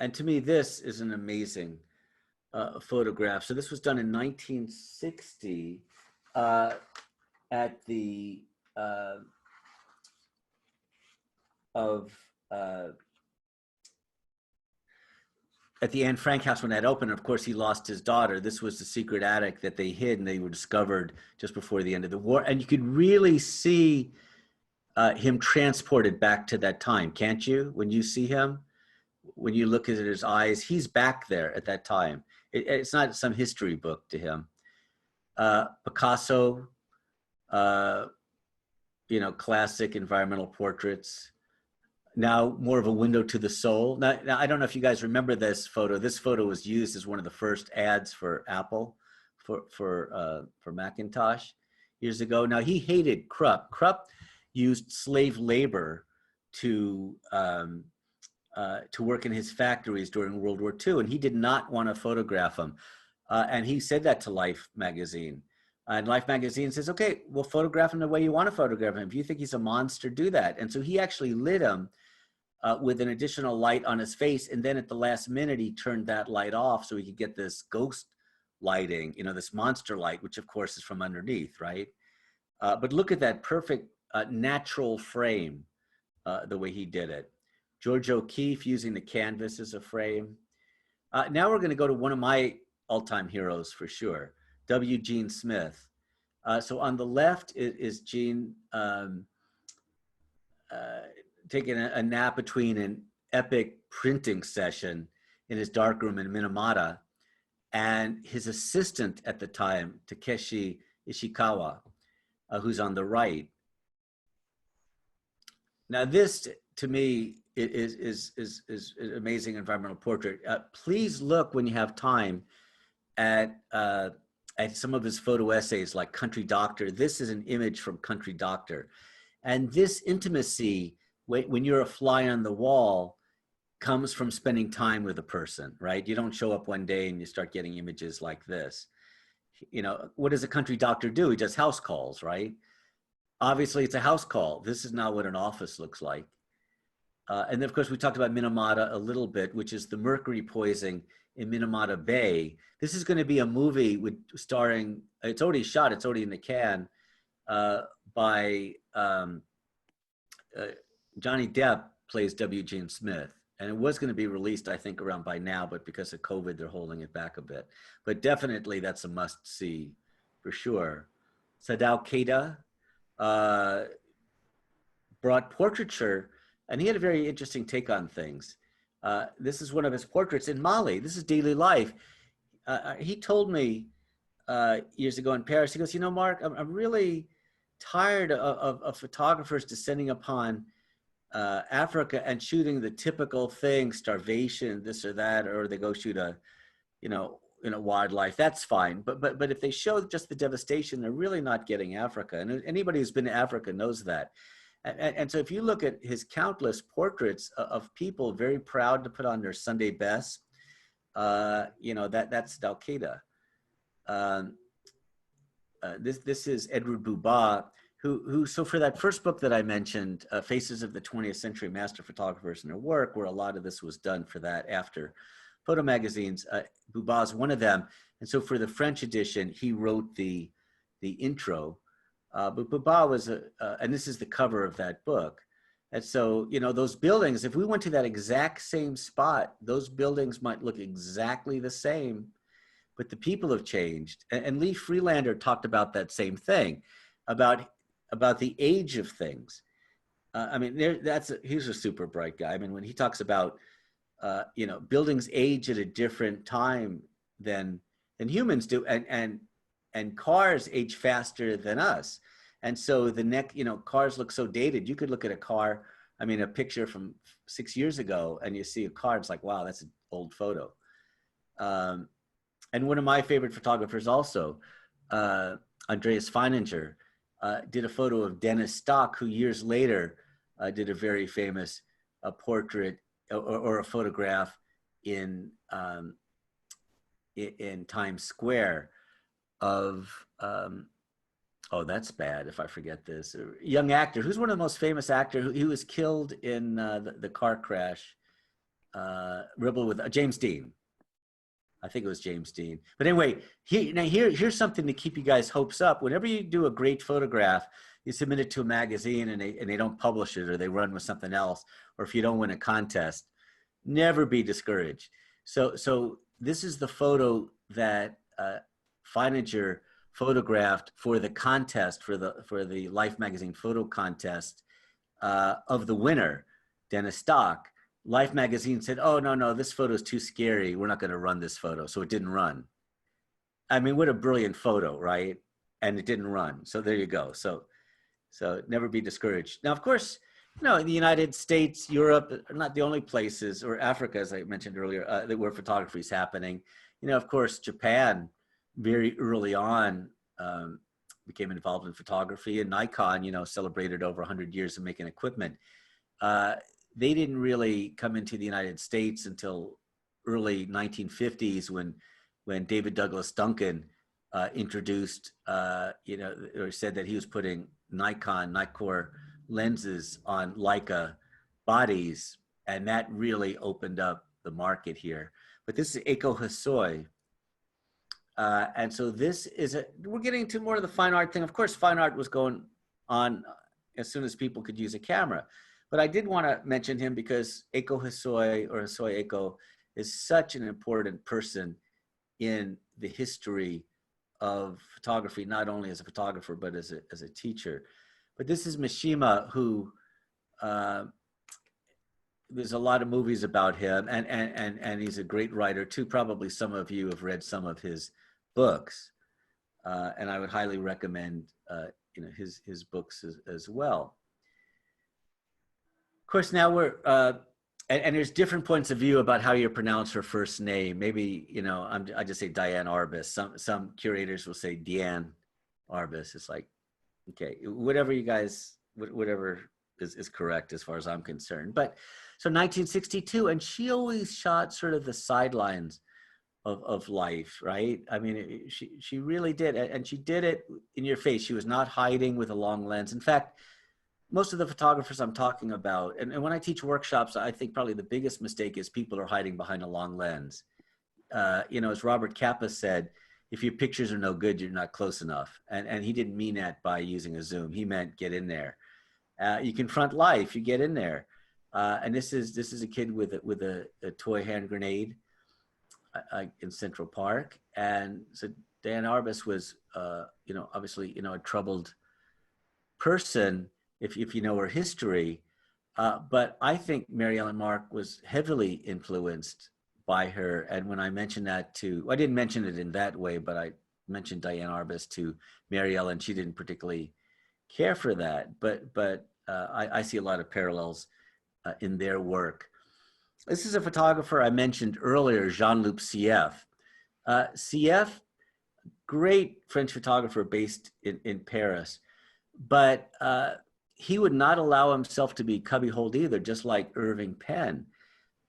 And to me, this is an amazing photograph. So this was done in 1960 at the at the Anne Frank house when that opened. Of course, he lost his daughter. This was the secret attic that they hid, and they were discovered just before the end of the war. And you could really see him transported back to that time, can't you? When you see him, when you look at his eyes, he's back there at that time. It's not some history book to him. Picasso, classic environmental portraits. Now more of a window to the soul. Now I don't know if you guys remember this photo. This photo was used as one of the first ads for Apple, for Macintosh years ago. Now he hated Krupp. Krupp used slave labor to work in his factories during World War II, and he did not want to photograph them. And he said that to Life magazine. And Life magazine says, okay, we'll photograph him the way you want to photograph him. If you think he's a monster, do that. And so he actually lit him with an additional light on his face. And then at the last minute, he turned that light off so he could get this ghost lighting, this monster light, which of course is from underneath, right? But look at that perfect natural frame, the way he did it. George O'Keeffe using the canvas as a frame. Now we're going to go to one of my all-time heroes for sure, W. Gene Smith. So on the left is Gene taking a nap between an epic printing session in his darkroom in Minamata and his assistant at the time, Takeshi Ishikawa, who's on the right. Now this, to me, is an amazing environmental portrait. Please look when you have time at some of his photo essays like Country Doctor. This is an image from Country Doctor. And this intimacy, when you're a fly on the wall, comes from spending time with a person, right? You don't show up one day and you start getting images like this. What does a country doctor do? He does house calls, right? Obviously, it's a house call. This is not what an office looks like. And then, of course, we talked about Minamata a little bit, which is the mercury poisoning in Minamata Bay. This is going to be a movie starring, it's already shot, it's already in the can, by Johnny Depp plays W. Gene Smith. And it was going to be released, I think, around by now, but because of COVID, they're holding it back a bit. But definitely that's a must-see for sure. Sadao Keita brought portraiture, and he had a very interesting take on things. This is one of his portraits in Mali. This is daily life. He told me years ago in Paris, he goes, Mark, I'm really tired of photographers descending upon Africa and shooting the typical thing, starvation, this or that, or they go shoot a, wildlife. That's fine. But if they show just the devastation, they're really not getting Africa. And anybody who's been to Africa knows that. And so if you look at his countless portraits of people very proud to put on their Sunday best, that's Dalkeda. This is Edward Buba, so for that first book that I mentioned, Faces of the 20th Century Master Photographers and Their Work, where a lot of this was done for that after photo magazines, Buba's one of them. And so for the French edition, he wrote the intro. But Buba was, and this is the cover of that book. And so, those buildings, if we went to that exact same spot, those buildings might look exactly the same, but the people have changed. And Lee Freelander talked about that same thing, about the age of things. I mean, he's a super bright guy. I mean, when he talks about, buildings age at a different time than humans do, and cars age faster than us. And so cars look so dated. You could look at a car, I mean, a picture from 6 years ago, and you see a car, it's like, wow, that's an old photo. And one of my favorite photographers also, Andreas Feininger, did a photo of Dennis Stock, who years later did a very famous portrait or a photograph in Times Square of, oh, that's bad if I forget this, a young actor who's one of the most famous actors. He was killed in the car crash, Rebel with James Dean. I think it was James Dean. But anyway, here's something to keep you guys' hopes up. Whenever you do a great photograph, you submit it to a magazine and they don't publish it, or they run with something else, or if you don't win a contest, never be discouraged. So this is the photo that Feininger photographed for the contest, for the Life magazine photo contest of the winner, Dennis Stock. Life magazine said, oh, no, this photo is too scary. We're not going to run this photo. So it didn't run. I mean, what a brilliant photo, right? And it didn't run. So there you go. So never be discouraged. Now, of course, in the United States, Europe are not the only places, or Africa, as I mentioned earlier, where photography is happening. Of course, Japan, very early on, became involved in photography, and Nikon, celebrated over 100 years of making equipment. They didn't really come into the United States until early 1950s when David Douglas Duncan introduced, or said that he was putting Nikkor lenses on Leica bodies, and that really opened up the market here. But this is Eiko Hosoi. And so this is we're getting to more of the fine art thing. Of course, fine art was going on as soon as people could use a camera. But I did want to mention him because Eiko Hosoi, or Hosoi Eiko, is such an important person in the history of photography, not only as a photographer, but as a teacher. But this is Mishima, who there's a lot of movies about him, and he's a great writer too. Probably some of you have read some of his books, and I would highly recommend his books as well. Of course, now we're and there's different points of view about how you pronounce her first name. Maybe I just say Diane Arbus. Some curators will say Deanne Arbus. It's like, okay, whatever you guys, whatever is correct as far as I'm concerned. But so 1962, and she always shot sort of the sidelines of life, right? I mean, she really did, and she did it in your face. She was not hiding with a long lens. In fact, most of the photographers I'm talking about, and when I teach workshops, I think probably the biggest mistake is people are hiding behind a long lens. As Robert Capa said, if your pictures are no good, you're not close enough. And he didn't mean that by using a zoom. He meant get in there. You confront life, you get in there. And this is a kid with a toy hand grenade in Central Park. And so Dan Arbus was, obviously, a troubled person, if you know her history, but I think Mary Ellen Mark was heavily influenced by her. And when I mentioned that I didn't mention it in that way, but I mentioned Diane Arbus to Mary Ellen, she didn't particularly care for that. But I see a lot of parallels in their work. This is a photographer I mentioned earlier, Jean-Luc Sieff. Sieff, great French photographer based in Paris, but he would not allow himself to be cubbyholed either, just like Irving Penn.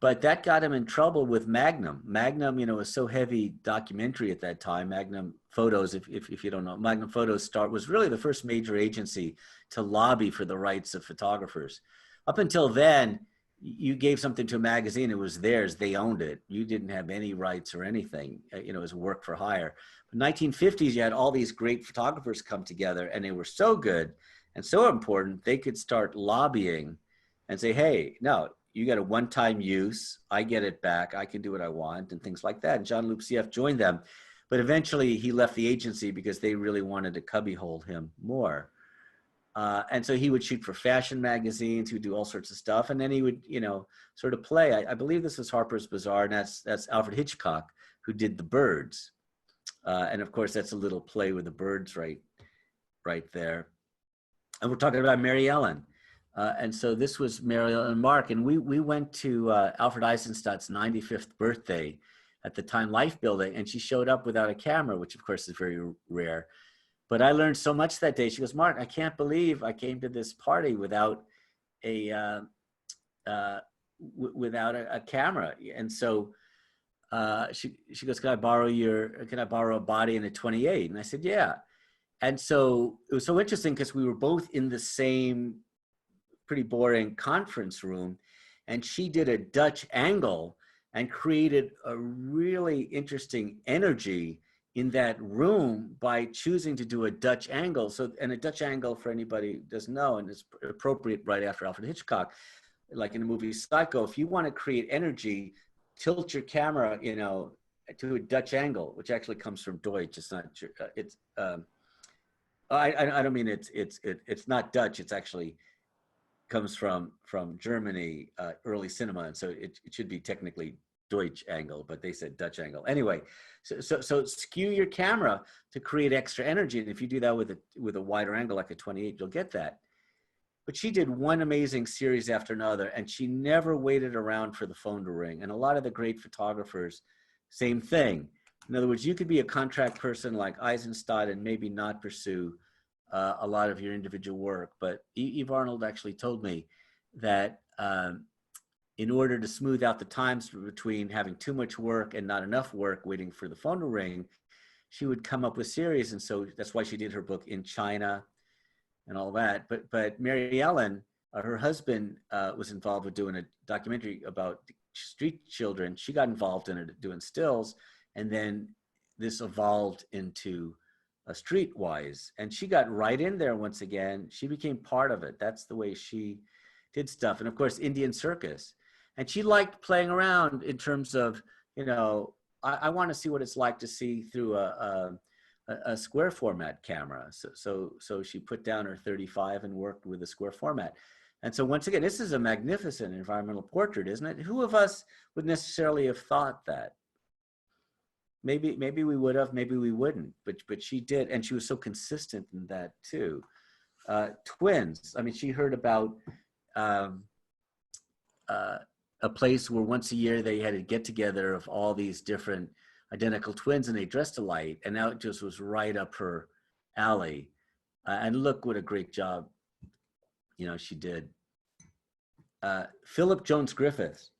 But that got him in trouble with Magnum. Magnum, was so heavy documentary at that time. Magnum Photos, if you don't know, Magnum Photos was really the first major agency to lobby for the rights of photographers. Up until then, you gave something to a magazine, it was theirs, they owned it. You didn't have any rights or anything, it was work for hire. But 1950s, you had all these great photographers come together, and they were so good and so important, they could start lobbying and say, hey, no, you got a one-time use, I get it back, I can do what I want, and things like that. And Jean-Luc Sieff joined them. But eventually he left the agency because they really wanted to cubbyhole him more. And so he would shoot for fashion magazines. He would do all sorts of stuff. And then he would, sort of play. I believe this is Harper's Bazaar, and that's Alfred Hitchcock, who did The Birds. And of course, that's a little play with the birds right there. And we're talking about Mary Ellen. And so this was Mary Ellen and Mark. And we went to Alfred Eisenstadt's 95th birthday at the Time Life building. And she showed up without a camera, which of course is very rare. But I learned so much that day. She goes, Mark, I can't believe I came to this party without a camera. And so she goes, can I borrow a body and a 28? And I said, yeah. And so it was so interesting because we were both in the same pretty boring conference room, and she did a Dutch angle and created a really interesting energy in that room by choosing to do a Dutch angle. So, and a Dutch angle, for anybody who doesn't know, and it's appropriate right after Alfred Hitchcock, like in the movie Psycho, if you want to create energy, tilt your camera, to a Dutch angle, which actually comes from Deutsch. It's not, I don't mean it's not Dutch. It's actually comes from Germany, early cinema. And so it should be technically Deutsch angle, but they said Dutch angle. Anyway, so skew your camera to create extra energy. And if you do that with a wider angle, like a 28, you'll get that. But she did one amazing series after another, and she never waited around for the phone to ring. And a lot of the great photographers, same thing. In other words, you could be a contract person like Eisenstadt and maybe not pursue a lot of your individual work. But Eve Arnold actually told me that in order to smooth out the times between having too much work and not enough work waiting for the phone to ring, she would come up with series. And so that's why she did her book In China and all that. But Mary Ellen, her husband was involved with doing a documentary about street children. She got involved in it doing stills, and then this evolved into a Streetwise, and she got right in there once again. She became part of it. That's the way she did stuff. And of course, Indian Circus. And she liked playing around in terms of, I want to see what it's like to see through a square format camera. So she put down her 35 and worked with a square format. And so once again, this is a magnificent environmental portrait, isn't it? Who of us would necessarily have thought that? Maybe we would have, maybe we wouldn't, but she did. And she was so consistent in that too. Twins, I mean, she heard about a place where once a year they had a get together of all these different identical twins, and they dressed alike, and now it just was right up her alley. And look what a great job, she did. Philip Jones Griffiths.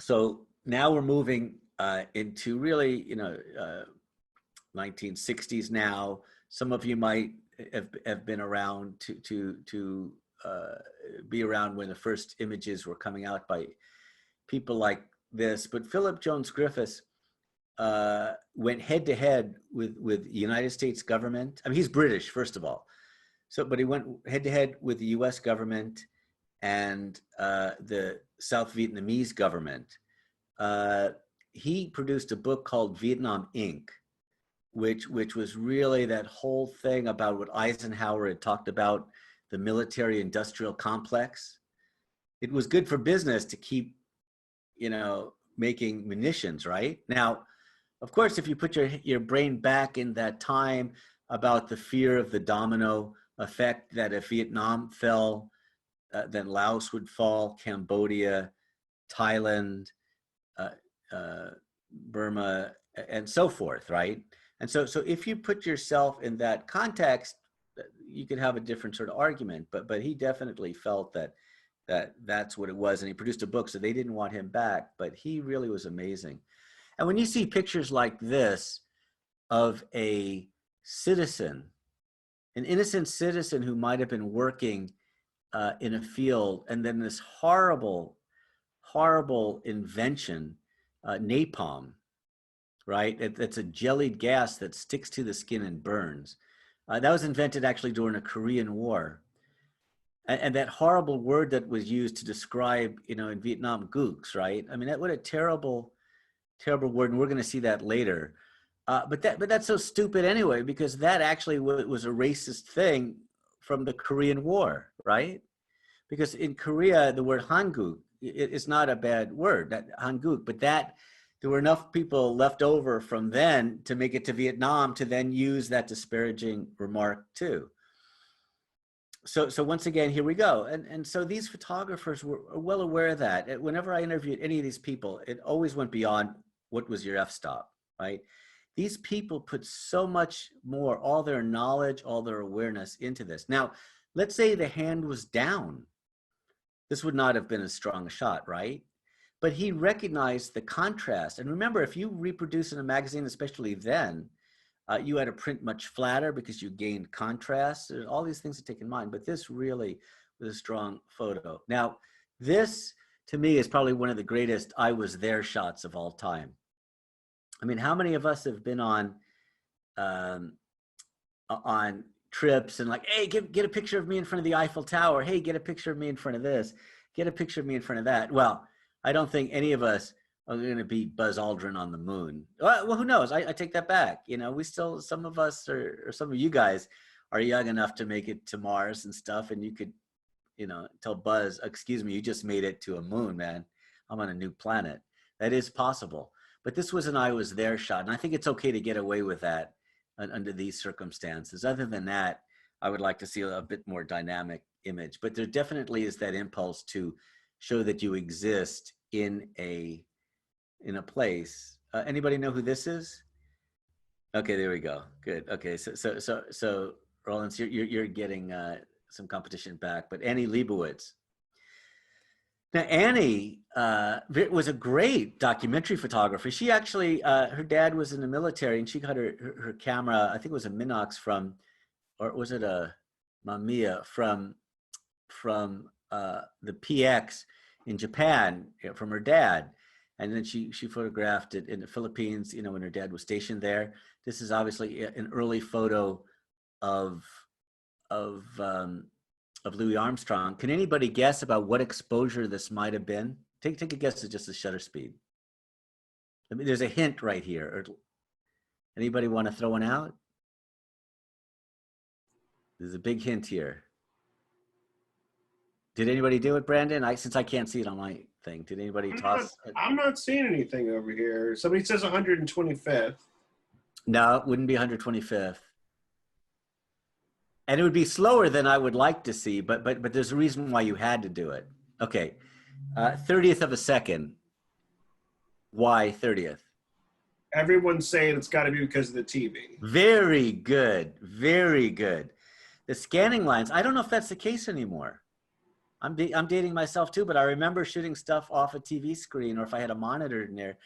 So now we're moving into really, 1960s now. Some of you might have been around to be around when the first images were coming out by people like this. But Philip Jones Griffiths went head to head with the United States government. I mean, he's British, first of all. But he went head to head with the US government and the South Vietnamese government. He produced a book called Vietnam Inc., which was really that whole thing about what Eisenhower had talked about, the military industrial complex. It was good for business to keep, making munitions, right? Now, of course, if you put your brain back in that time about the fear of the domino effect, that if Vietnam fell, then Laos would fall, Cambodia, Thailand, Burma, and so forth, right? And so if you put yourself in that context, you could have a different sort of argument, but he definitely felt that's what it was, and he produced a book, so they didn't want him back, but he really was amazing. And when you see pictures like this of a citizen, an innocent citizen who might have been working in a field, and then this horrible invention, napalm, right? It's a jellied gas that sticks to the skin and burns. That was invented actually during the Korean War. And that horrible word that was used to describe, in Vietnam, gooks, right? I mean, what a terrible, terrible word. And we're going to see that later. But that's so stupid anyway, because that actually was a racist thing from the Korean War, right? Because in Korea, the word Hanguk is not a bad word, that Hanguk, but that there were enough people left over from then to make it to Vietnam to then use that disparaging remark too. So once again, here we go. And so these photographers were well aware of that. Whenever I interviewed any of these people, it always went beyond what was your f-stop, right? These people put so much more, all their knowledge, all their awareness into this. Now, let's say the hand was down. This would not have been as strong a shot, right? But he recognized the contrast. And remember, if you reproduce in a magazine, especially then, you had to print much flatter because you gained contrast. There's all these things to take in mind, but this really was a strong photo. Now, this to me is probably one of the greatest I was there shots of all time. I mean, how many of us have been on trips and like, hey, get a picture of me in front of the Eiffel Tower. Hey, get a picture of me in front of this. Get a picture of me in front of that. Well, I don't think any of us are going to be Buzz Aldrin on the moon. Well, who knows? I take that back. You know, we still, some of us or some of you guys are young enough to make it to Mars and stuff. And you could, you know, tell Buzz, excuse me, you just made it to a moon, man. I'm on a new planet. That is possible. But this was an I was there shot. And I think it's okay to get away with that under these circumstances. Other than that, I would like to see a bit more dynamic image. But there definitely is that impulse to show that you exist in a place. Anybody know who this is? Okay, there we go. Good. Okay, so Rollins, you're getting some competition back. But Annie Leibowitz. Now, Annie was a great documentary photographer. She actually, her dad was in the military, and she got her camera, I think it was a Minox from, or was it a Mamiya from the PX in Japan, you know, from her dad. And then she photographed it in the Philippines, you know, when her dad was stationed there. This is obviously an early photo of Louis Armstrong. Can anybody guess about what exposure this might have been? Take a guess at just the shutter speed. I mean, there's a hint right here. Anybody want to throw one out? There's a big hint here. Did anybody do it, Brandon? Since I can't see it on my thing, did anybody toss? I'm not seeing anything over here. Somebody says 125th. No, it wouldn't be 125th. And it would be slower than I would like to see, but there's a reason why you had to do it. Okay, 30th of a second. Why 30th? Everyone's saying it's got to be because of the TV. Very good, very good. The scanning lines, I don't know if that's the case anymore. I'm dating myself too, but I remember shooting stuff off a TV screen, or if I had a monitor in there,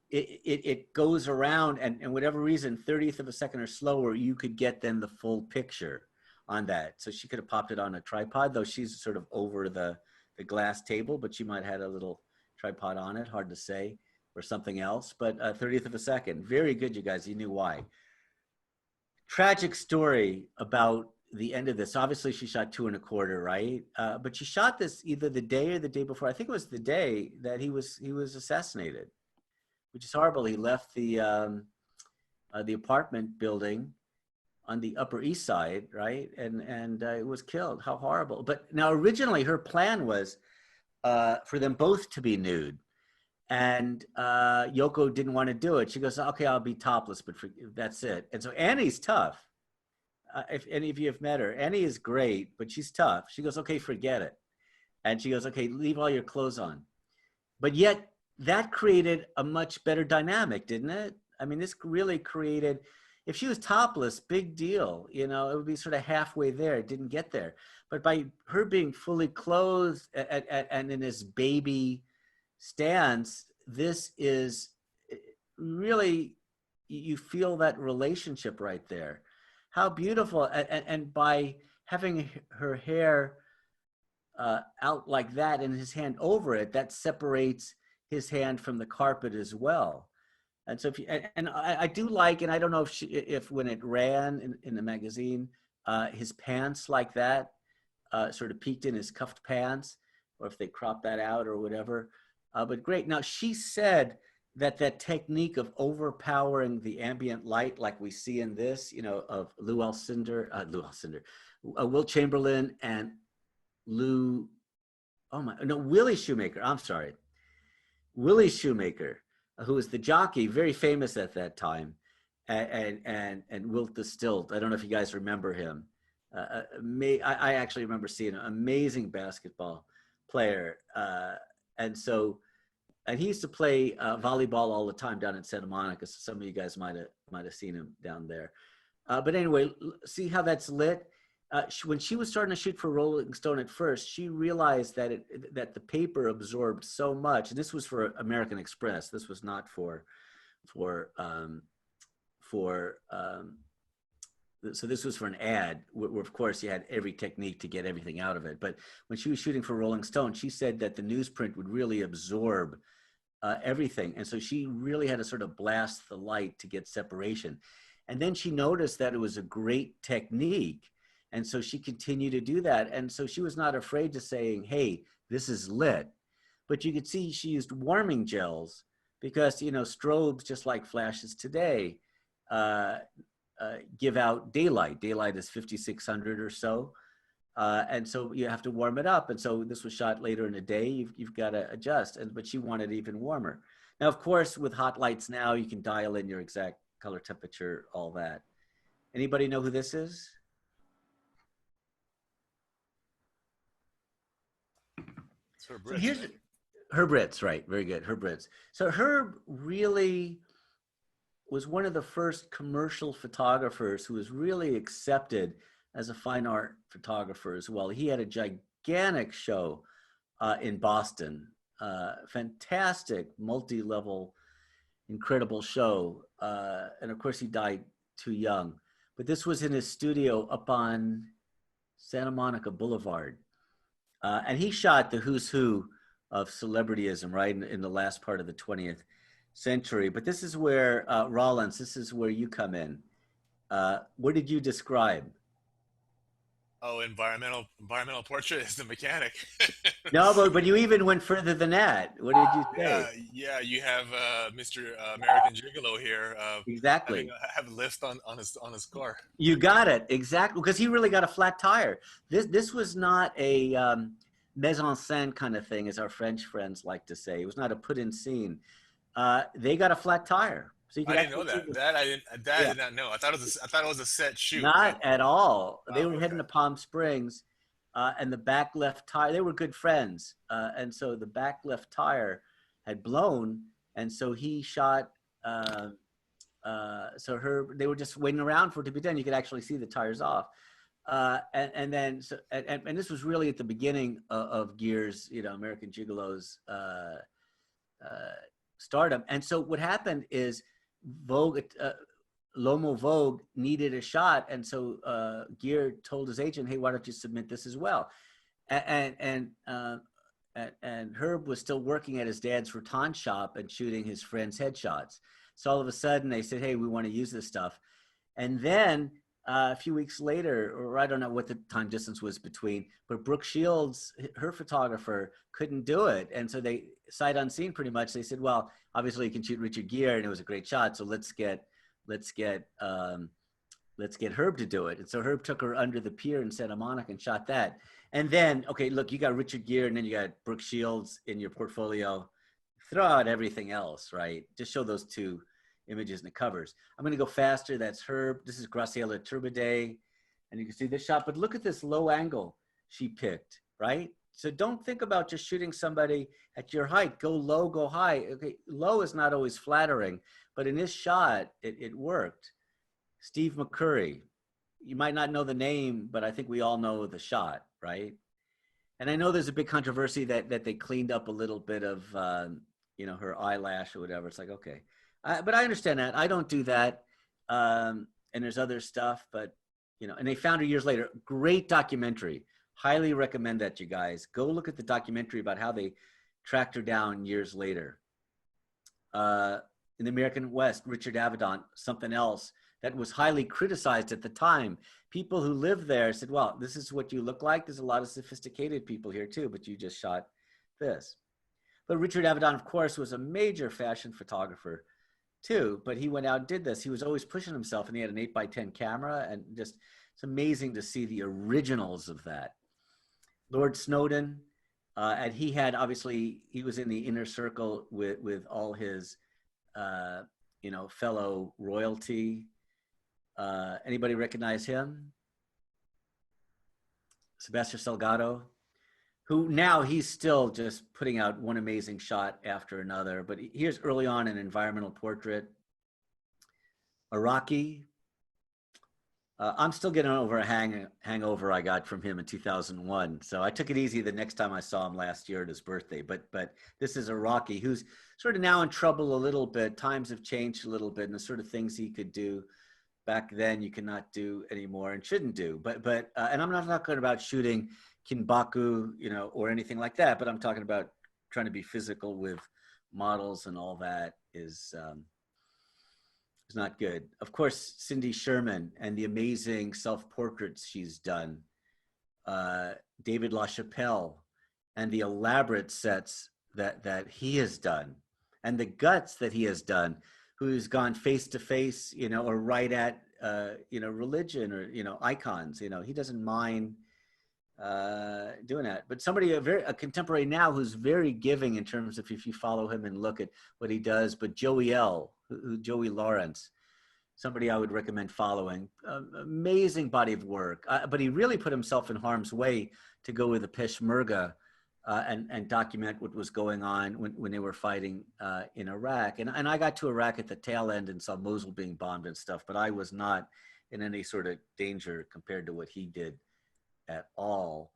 it goes around, and whatever reason, 30th of a second or slower, you could get then the full picture on that. So she could have popped it on a tripod, though she's sort of over the glass table, but she might have had a little tripod on it, hard to say, or something else. But 30th of a second, very good, you guys, you knew why. Tragic story about the end of this. Obviously she shot 2 1/4, right? But she shot this either the day or the day before. I think it was the day that he was assassinated, which is horrible. He left the apartment building on the Upper East Side, right? And it was killed. How horrible. But now originally her plan was for them both to be nude. And Yoko didn't want to do it. She goes, okay, I'll be topless, but that's it. And so Annie's tough. If any of you have met her, Annie is great, but she's tough. She goes, okay, forget it. And she goes, okay, leave all your clothes on. But yet that created a much better dynamic, didn't it? I mean, this really created, if she was topless, big deal. You know, it would be sort of halfway there. It didn't get there. But by her being fully clothed and in this baby stance, this is really, you feel that relationship right there. How beautiful. And by having her hair out like that and his hand over it, that separates his hand from the carpet as well. And so if you, and I do like, and I don't know if when it ran in the magazine, his pants like that sort of peeked in his cuffed pants, or if they cropped that out or whatever. But great. Now she said that technique of overpowering the ambient light, like we see in this, you know, of Will Chamberlain and Willie Shoemaker. I'm sorry, Willie Shoemaker, who was the jockey, very famous at that time, and Wilt the Stilt. I don't know if you guys remember him. I actually remember seeing an amazing basketball player, and he used to play volleyball all the time down in Santa Monica. So some of you guys might have seen him down there. But anyway, see how that's lit. When she was starting to shoot for Rolling Stone at first, she realized that the paper absorbed so much. And this was for American Express. This was not so this was for an ad where of course you had every technique to get everything out of it. But when she was shooting for Rolling Stone, she said that the newsprint would really absorb everything. And so she really had to sort of blast the light to get separation. And then she noticed that it was a great technique. And so she continued to do that. And so she was not afraid to saying, hey, this is lit. But you could see she used warming gels because, you know, strobes, just like flashes today, give out daylight. Daylight is 5600 or so. And so you have to warm it up. And so this was shot later in the day. You've got to adjust. But she wanted it even warmer. Now, of course, with hot lights now, you can dial in your exact color temperature, all that. Anybody know who this is? Herb So Ritts, here's right? Herb Ritts, right? Very good, Herb Ritts. So Herb really was one of the first commercial photographers who was really accepted as a fine art photographer as well. He had a gigantic show in Boston, fantastic, multi-level, incredible show. And of course he died too young, but this was in his studio up on Santa Monica Boulevard. And he shot the who's who of celebrityism, right, in the last part of the 20th century. But this is where, Rollins, this is where you come in. What did you describe? Oh, environmental portrait is the mechanic. No, but you even went further than that. What did you say? Yeah. You have Mr. American Gigolo here, Exactly. have a lift on his car. You got it, exactly, because he really got a flat tire. This was not a mise en scène kind of thing, as our French friends like to say. It was not a put-in scene. They got a flat tire. So you I didn't know that. I did not know. I thought it was a set shoot. Not at all. Wow, they were heading to Palm Springs, and the back left tire, they were good friends. And so the back left tire had blown. And so he shot, they were just waiting around for it to be done. You could actually see the tires off. And this was really at the beginning of Gere's, you know, American Gigolo's stardom. And so what happened is Vogue, Lomo Vogue needed a shot, and so Gere told his agent, "Hey, why don't you submit this as well?" And Herb was still working at his dad's rattan shop and shooting his friends' headshots. So all of a sudden, they said, "Hey, we want to use this stuff." And then a few weeks later, or I don't know what the time distance was between, but Brooke Shields, her photographer, couldn't do it, and so they sight unseen pretty much. They said, "Well, obviously you can shoot Richard Gere, and it was a great shot, so let's get Herb to do it." And so Herb took her under the pier in Santa Monica and shot that. And then, okay, look, you got Richard Gere, and then you got Brooke Shields in your portfolio. Throw out everything else, right? Just show those two images in the covers. I'm going to go faster. That's Herb. This is Graciela Turbide, and you can see this shot. But look at this low angle she picked, right? So don't think about just shooting somebody at your height. Go low, go high. Okay, low is not always flattering, but in this shot, it worked. Steve Mccurry. You might not know the name, but I think we all know the shot, right? And I know there's a big controversy that they cleaned up a little bit of, you know, her eyelash or whatever. It's like, okay. But I understand that. I don't do that. And there's other stuff, but, you know, and they found her years later. Great documentary. Highly recommend that, you guys. Go look at the documentary about how they tracked her down years later. In the American West, Richard Avedon, something else that was highly criticized at the time. People who lived there said, well, this is what you look like. There's a lot of sophisticated people here too, but you just shot this. But Richard Avedon, of course, was a major fashion photographer too, but he went out and did this. He was always pushing himself, and he had an 8x10 camera, and just, it's amazing to see the originals of that. Lord Snowdon, and he had, obviously, he was in the inner circle with all his, you know, fellow royalty. Anybody recognize him? Sebastian Salgado, who now he's still just putting out one amazing shot after another. But here's early on an environmental portrait. Iraqi. I'm still getting over a hangover I got from him in 2001. So I took it easy the next time I saw him last year at his birthday. But this is Iraqi, who's sort of now in trouble a little bit. Times have changed a little bit, and the sort of things he could do back then you cannot do anymore and shouldn't do. And I'm not talking about shooting kinbaku, you know, or anything like that, but I'm talking about trying to be physical with models, and all that is not good. Of course, Cindy Sherman and the amazing self-portraits she's done, David LaChapelle, and the elaborate sets that he has done, and the guts that he has done, who's gone face to face, you know, or right at, you know, religion, or, you know, icons. You know, he doesn't mind doing that. But somebody, a contemporary now, who's very giving in terms of, if you follow him and look at what he does. But Joey Lawrence, somebody I would recommend following. Amazing body of work. But he really put himself in harm's way to go with the Peshmerga and document what was going on when they were fighting in Iraq. And I got to Iraq at the tail end and saw Mosul being bombed and stuff, but I was not in any sort of danger compared to what he did at all.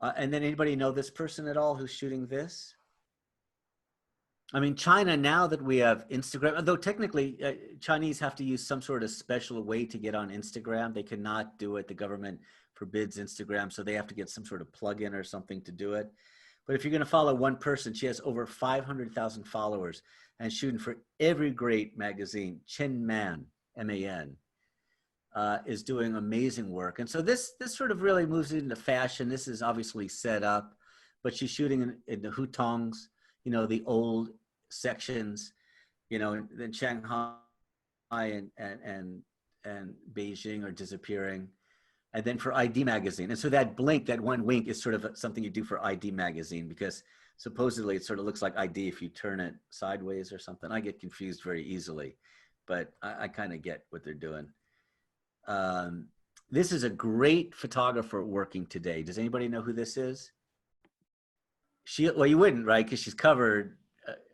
And then anybody know this person at all who's shooting this? I mean, China, now that we have Instagram, though technically Chinese have to use some sort of special way to get on Instagram. They cannot do it. The government forbids Instagram, so they have to get some sort of plug-in or something to do it. But if you're going to follow one person, she has over 500,000 followers and shooting for every great magazine. Chen Man, M-A-N, is doing amazing work. And so this sort of really moves into fashion. This is obviously set up, but she's shooting in the hutongs, you know, the old sections, you know, in Shanghai and Beijing are disappearing. And then for ID magazine. And so that blink, that one wink, is sort of something you do for ID magazine, because supposedly it sort of looks like ID if you turn it sideways or something. I get confused very easily, but I kind of get what they're doing. This is a great photographer working today. Does anybody know who this is? Well, you wouldn't, right? Because she's covered,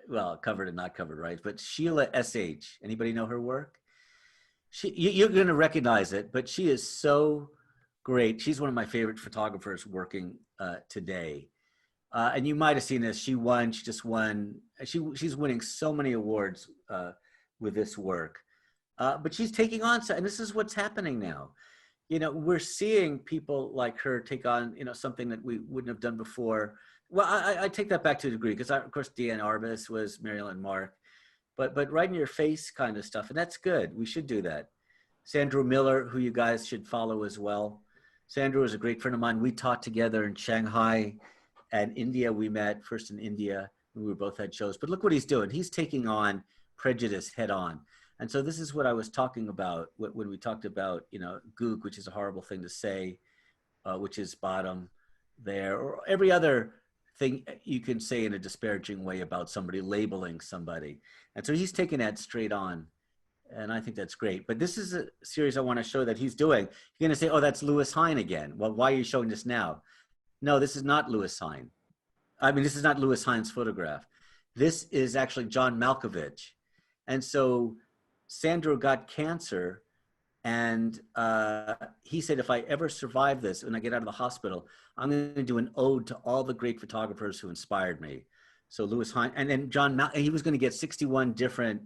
well, covered and not covered, right? But Sheila S.H. Anybody know her work? You're going to recognize it, but she is so great. She's one of my favorite photographers working today. And you might have seen this. She just won. She's winning so many awards with this work. But she's taking on, and this is what's happening now. You know, we're seeing people like her take on, you know, something that we wouldn't have done before. Well, I take that back to a degree, because of course Deanne Arbus was Marilyn Mark, but right in your face kind of stuff, and that's good. We should do that. Sandra Miller, who you guys should follow as well. Sandra was a great friend of mine. We taught together in Shanghai and India. We met first in India, and we both had shows. But look what he's doing. He's taking on prejudice head on. And so this is what I was talking about when we talked about, you know, gook, which is a horrible thing to say, which is bottom there, or every other thing you can say in a disparaging way about somebody, labeling somebody. And so he's taking that straight on. And I think that's great. But this is a series I want to show that he's doing. You're going to say, oh, that's Louis Hine again. Well, why are you showing this now? No, this is not Louis Hine. I mean, this is not Louis Hine's photograph. This is actually John Malkovich. And so Sandro got cancer, and he said, if I ever survive this, when I get out of the hospital, I'm going to do an ode to all the great photographers who inspired me. So Louis Hine, and then he was going to get 61 different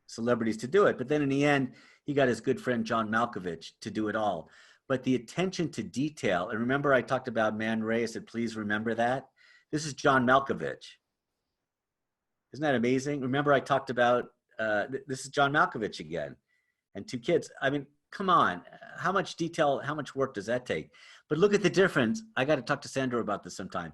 celebrities to do it. But then in the end, he got his good friend, John Malkovich, to do it all. But the attention to detail, and remember I talked about Man Ray, I said, please remember that. This is John Malkovich. Isn't that amazing? Remember I talked about, this is John Malkovich again, and two kids. I mean, come on, how much detail, how much work does that take? But look at the difference. I got to talk to Sandra about this sometime.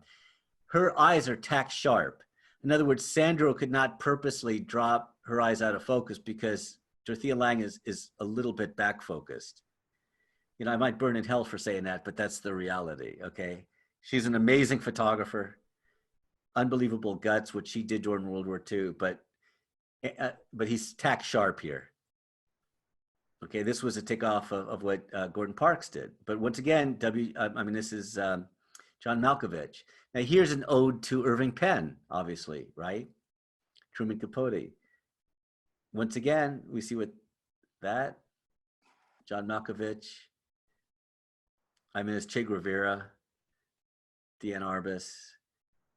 Her eyes are tack sharp. In other words, Sandra could not purposely drop her eyes out of focus because Dorothea Lang is a little bit back focused. You know, I might burn in hell for saying that, but that's the reality, okay? She's an amazing photographer, unbelievable guts, which she did during World War II, but he's tack sharp here. Okay, this was a takeoff of what Gordon Parks did. But once again, this is John Malkovich. Now here's an ode to Irving Penn, obviously, right? Truman Capote. Once again, we see what that, John Malkovich. It's Che Guevara, Deanne Arbus.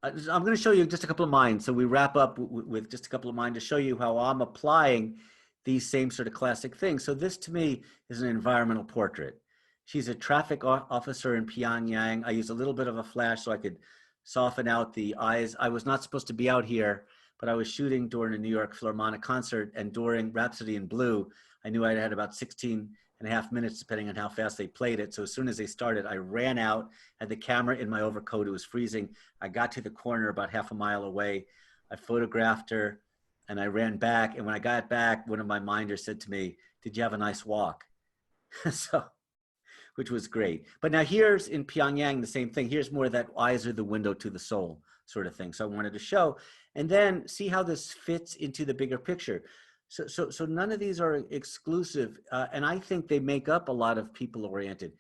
I'm going to show you just a couple of mine. So we wrap up with just a couple of mine to show you how I'm applying these same sort of classic things. So this to me is an environmental portrait. She's a traffic officer in Pyongyang. I used a little bit of a flash so I could soften out the eyes. I was not supposed to be out here, but I was shooting during a New York Philharmonic concert, and during Rhapsody in Blue, I knew I had about 16 and a half minutes, depending on how fast they played it. So as soon as they started, I ran out, had the camera in my overcoat. It was freezing. I got to the corner about half a mile away. I photographed her and I ran back. And when I got back, one of my minders said to me, "Did you have a nice walk?" So, which was great. But now here's in Pyongyang, the same thing. Here's more that eyes are the window to the soul sort of thing. So I wanted to show, and then see how this fits into the bigger picture. So none of these are exclusive, and I think they make up a lot of people-oriented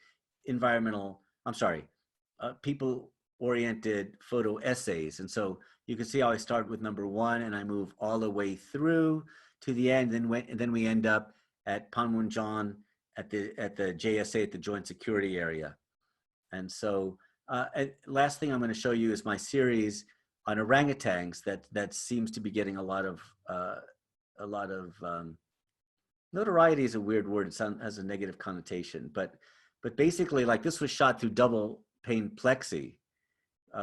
people-oriented photo essays. And so you can see how I start with number 1 and I move all the way through to the end, and then we end up at Panmunjom at the JSA, at the Joint Security Area. And so last thing I'm going to show you is my series on orangutans that seems to be getting a lot of notoriety is a weird word. It has a negative connotation, but basically, like, this was shot through double pane plexi,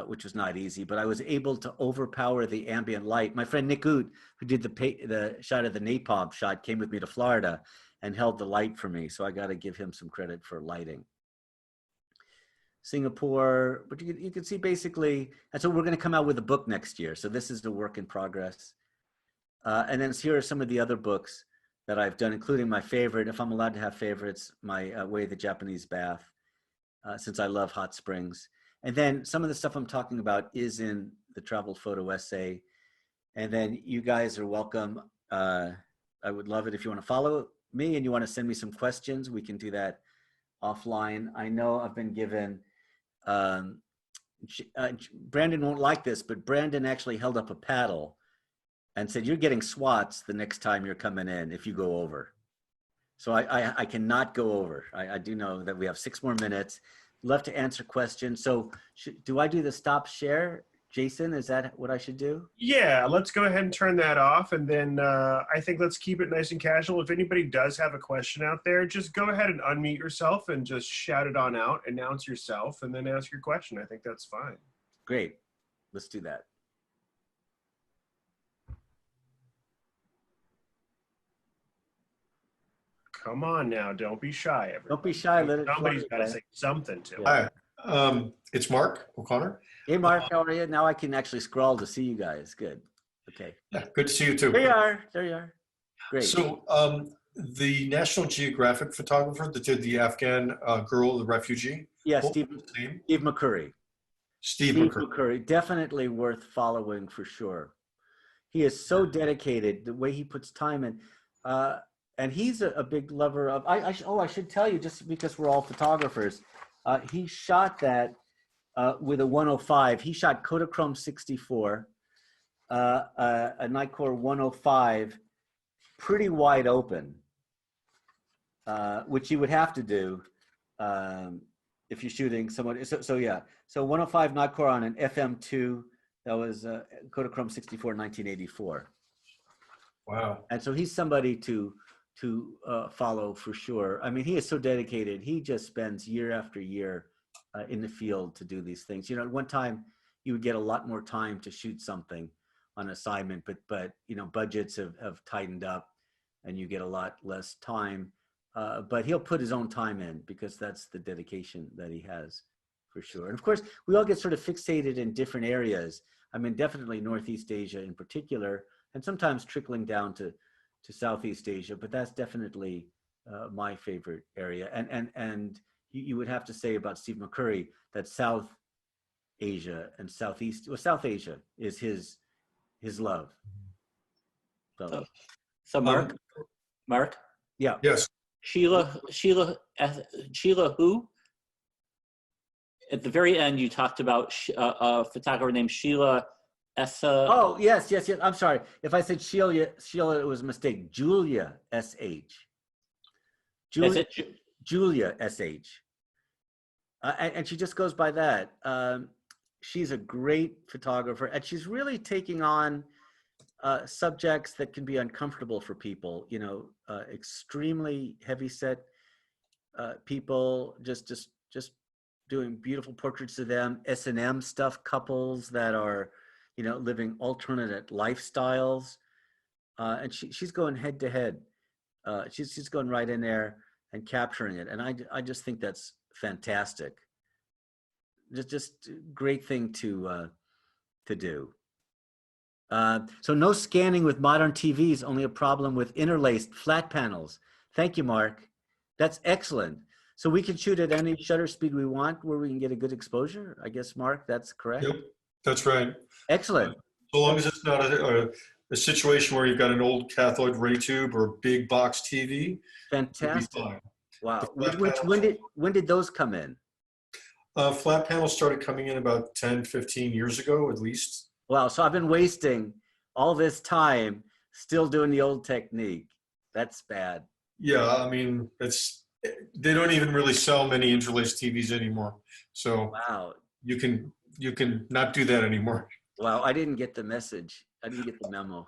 which was not easy, but I was able to overpower the ambient light. My friend Nick Oot, who did the shot of the Napalm shot, came with me to Florida and held the light for me. So I got to give him some credit for lighting. Singapore, but you can see basically, and so we're going to come out with a book next year. So this is the work in progress. And then here are some of the other books that I've done, including my favorite, if I'm allowed to have favorites, my Way of the Japanese Bath, since I love hot springs. And then some of the stuff I'm talking about is in the travel photo essay. And then you guys are welcome. I would love it if you want to follow me and you want to send me some questions. We can do that offline. I know I've been given, Brandon won't like this, but Brandon actually held up a paddle and said, "You're getting swats the next time you're coming in if you go over." So I cannot go over. I do know that we have 6 more minutes. Love to answer questions. So do I do the stop share? Jason, is that what I should do? Yeah, let's go ahead and turn that off. And then I think let's keep it nice and casual. If anybody does have a question out there, just go ahead and unmute yourself and just shout it on out, announce yourself, and then ask your question. I think that's fine. Great. Let's do that. Come on now, don't be shy, everybody. Don't be shy. Let it Somebody's fly, got to right? say something to it. Hi, it's Mark O'Connor. Hey, Mark, how are you? Now I can actually scroll to see you guys. Good. Okay. Yeah, good to see you too. There you are. There you are. Great. So the National Geographic photographer that did the Afghan girl, the refugee. Yeah, what Steve was his name? Mccurry. Steve Mccurry. Mccurry, definitely worth following for sure. He is so dedicated, the way he puts time in. And he's a big lover of, I should tell you, just because we're all photographers, he shot that with a 105. He shot Kodachrome 64, a Nikkor 105, pretty wide open, which you would have to do if you're shooting someone. So yeah, so 105 Nikkor on an FM2, that was Kodachrome 64, 1984. Wow. And so he's somebody to follow for sure. I mean, he is so dedicated. He just spends year after year in the field to do these things. You know, at one time you would get a lot more time to shoot something on assignment, but you know, budgets have tightened up and you get a lot less time. But he'll put his own time in because that's the dedication that he has for sure. And of course, we all get sort of fixated in different areas. I mean, definitely Northeast Asia in particular, and sometimes trickling down to Southeast Asia, but that's definitely my favorite area. And you would have to say about Steve Mccurry that South Asia and South Asia is his love. So Mark, Yeah. Yes. Sheila who? At the very end, you talked about a photographer named Sheila Essa. Oh, yes. I'm sorry. If I said Sheila, it was a mistake. Julia S.H. Julia S.H. And she just goes by that. She's a great photographer, and she's really taking on subjects that can be uncomfortable for people, extremely heavy-set people, just doing beautiful portraits of them, S&M stuff, couples that are, living alternate lifestyles. And she's going head to head. She's going right in there and capturing it. And I just think that's fantastic. Just great thing to do. So no scanning with modern TVs, only a problem with interlaced flat panels. Thank you, Mark. That's excellent. So we can shoot at any shutter speed we want where we can get a good exposure. I guess, Mark, that's correct? Yep, that's right. Excellent. So long as it's not a situation where you've got an old cathode ray tube or a big box TV. Fantastic. Fine. Wow. When did those come in? Flat panels started coming in about 10, 15 years ago, at least. Wow. So I've been wasting all this time still doing the old technique. That's bad. Yeah, I mean, they don't even really sell many interlaced TVs anymore. So wow, you can not do that anymore. Wow, I didn't get the message. I didn't get the memo.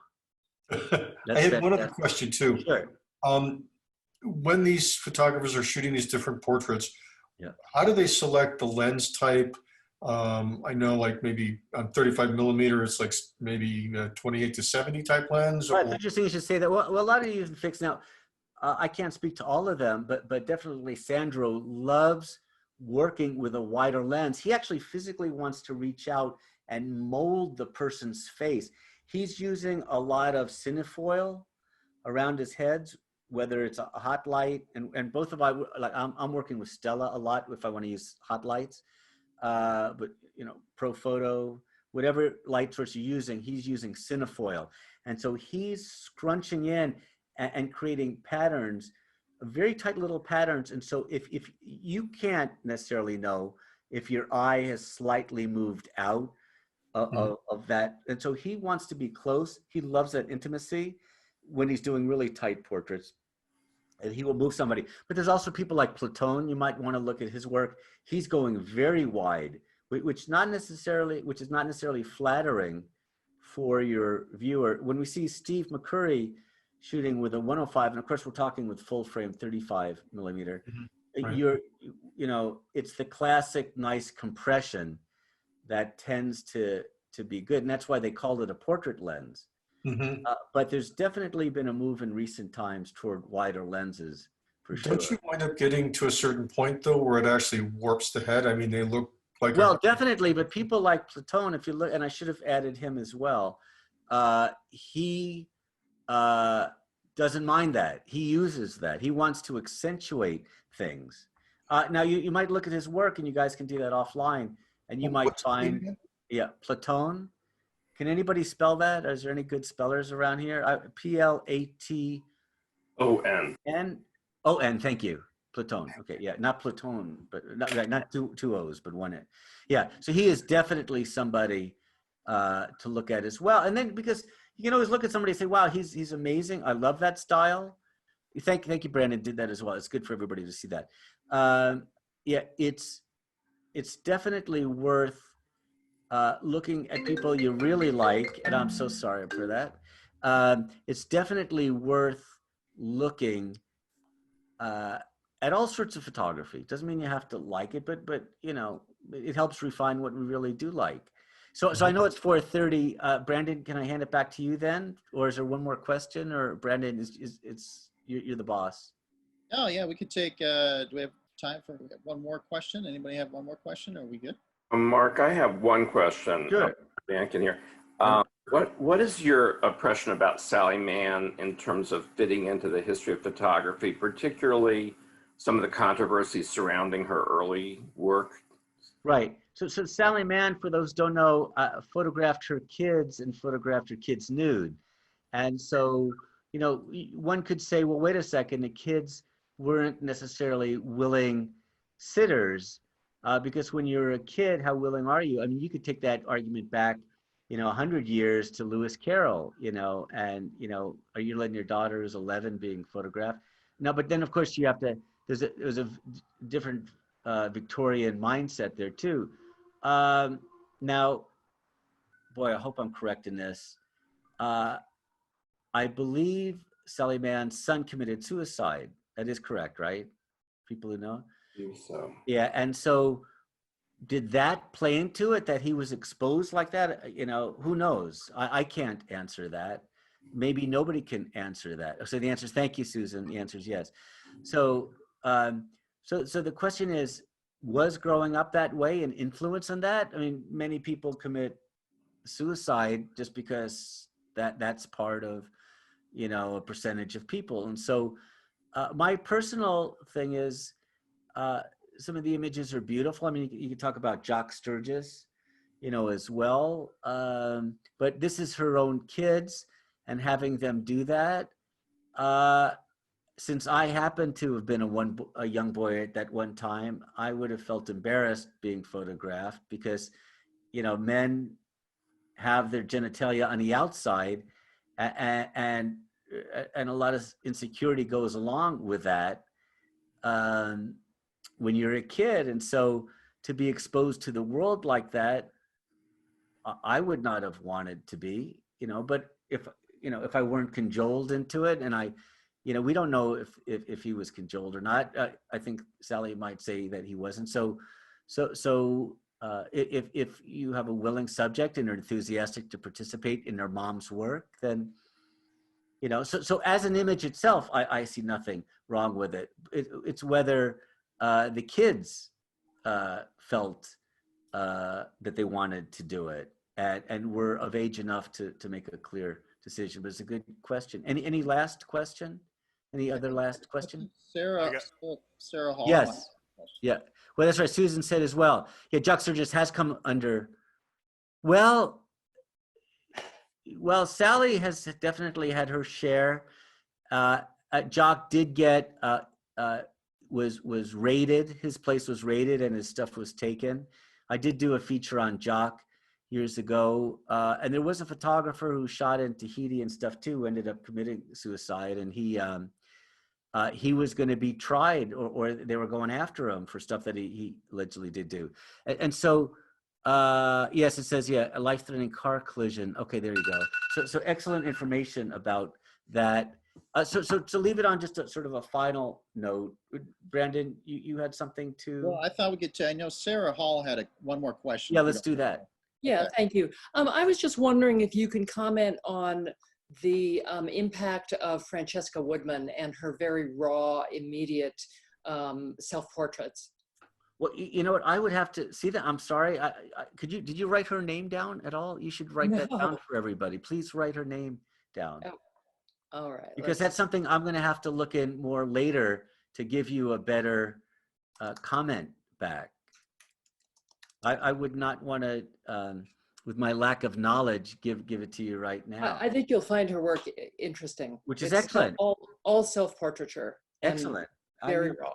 I had one other question too. Sure. When these photographers are shooting these different portraits, yeah, how do they select the lens type? I know, like maybe on 35 millimeter, it's like maybe 28 to 70 type lens. Right, interesting you should say that. Well, a lot of you fix now. I can't speak to all of them, but definitely Sandro loves working with a wider lens. He actually physically wants to reach out and mold the person's face. He's using a lot of cinefoil around his heads, whether it's a hot light, and both of I'm working with Stella a lot if I want to use hot lights, but Pro Photo, whatever light source you're using, he's using cinefoil, and so he's scrunching in and creating patterns, very tight little patterns. And so if you can't necessarily know if your eye has slightly moved out of that. And so he wants to be close. He loves that intimacy when he's doing really tight portraits, and he will move somebody. But there's also people like Platone. You might want to look at his work. He's going very wide, which is not necessarily flattering for your viewer. When we see Steve Mccurry shooting with a 105, and of course we're talking with full frame 35 millimeter, right. It's the classic nice compression that tends to be good, and that's why they called it a portrait lens. But there's definitely been a move in recent times toward wider lenses, for sure. Don't you wind up getting to a certain point though where it actually warps the head? I mean, they look like definitely, but people like Platone, if you look, and I should have added him as well, he doesn't mind that. He uses that. He wants to accentuate things. Now you might look at his work, and you guys can do that offline, and you might find, Platone. Can anybody spell that? Is there any good spellers around here? Platon. N. Thank you. Platone. Okay, yeah, not Platone, but not two O's, but one N. Yeah, so he is definitely somebody to look at as well. And then because you can always look at somebody and say, wow, he's amazing. I love that style. Thank you, Brandon, did that as well. It's good for everybody to see that. It's definitely worth looking at people you really like, and I'm so sorry for that. It's definitely worth looking at all sorts of photography. Doesn't mean you have to like it, but it helps refine what we really do like. So I know it's 4:30. Brandon, can I hand it back to you then, or is there one more question? Or Brandon, you're the boss. Oh yeah, we could take. Do we have time for one more question? Anybody have one more question? Or are we good? Mark, I have one question. Sure. Man can hear. What is your impression about Sally Mann in terms of fitting into the history of photography, particularly some of the controversies surrounding her early work? Right. So Sally Mann, for those who don't know, photographed her kids and photographed her kids nude. And so, you know, one could say, well, wait a second, the kids weren't necessarily willing sitters, because when you're a kid, how willing are you? I mean, you could take that argument back, you know, 100 years to Lewis Carroll, you know, and, you know, are you letting your daughter who's 11 being photographed? No, but then of course you have to, there's a different Victorian mindset there too. Now, boy, I hope I'm correct in this. I believe Sally Mann's son committed suicide. That is correct, right? People who know? So Yeah, and so did that play into it, that he was exposed like that? You know, who knows? I can't answer that. Maybe nobody can answer that. So the answer is, thank you, Susan. The answer is yes. So, so the question is, was growing up that way an influence on that? I mean, many people commit suicide just because that's part of, you know, a percentage of people. And so my personal thing is, some of the images are beautiful. I mean, you could talk about Jock Sturgis, you know, as well. But this is her own kids, and having them do that. Since I happen to have been a young boy at that one time, I would have felt embarrassed being photographed because, you know, men have their genitalia on the outside, and a lot of insecurity goes along with that when you're a kid. And so to be exposed to the world like that, I would not have wanted to be, you know, but if I weren't cajoled into it, and you know, we don't know if he was cajoled or not. I think Sally might say that he wasn't. So if you have a willing subject and are enthusiastic to participate in their mom's work, then, you know, so as an image itself, I see nothing wrong with it. It's whether the kids felt that they wanted to do it and were of age enough to make a clear decision. But it's a good question. Any last question? Any other last question? Sarah Hall. Yes. Yeah. Well, that's right. Susan said as well. Yeah, Jock Sturgis has come under. Well, Sally has definitely had her share. Jock did get was raided. His place was raided and his stuff was taken. I did do a feature on Jock years ago, and there was a photographer who shot in Tahiti and stuff too, who ended up committing suicide, and he was going to be tried, or they were going after him for stuff that he allegedly did do. And so, yes, it says, yeah, a life-threatening car collision. Okay, there you go. So excellent information about that. So to leave it on just a sort of a final note, Brandon, you had something to. Well, I thought we could. I know Sarah Hall had one more question. Yeah, let's do that. Yeah, Okay. thank you. I was just wondering if you can comment on the impact of Francesca Woodman and her very raw, immediate self-portraits. Well, you know what? I would have to see that. I'm sorry. Did you write her name down at all? You should write that down for everybody. Please write her name down. Oh, all right. Because that's something I'm going to have to look in more later to give you a better comment back. I would not want to, with my lack of knowledge, give it to you right now. I think you'll find her work interesting. Which is It's excellent. All self-portraiture. Excellent. Very raw.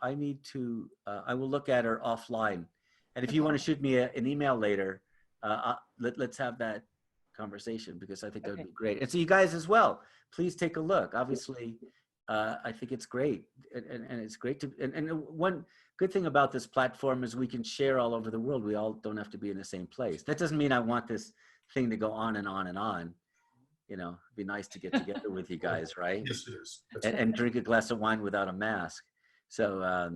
I will look at her offline. And if you want to shoot me an email later, let's have that conversation, because I think that would be great. And so you guys as well, please take a look. Obviously, I think it's great. And it's great to, and one good thing about this platform is we can share all over the world. We all don't have to be in the same place. That doesn't mean I want this thing to go on and on and on. You know, it'd be nice to get together with you guys, right? Yes, it is. And drink a glass of wine without a mask. So,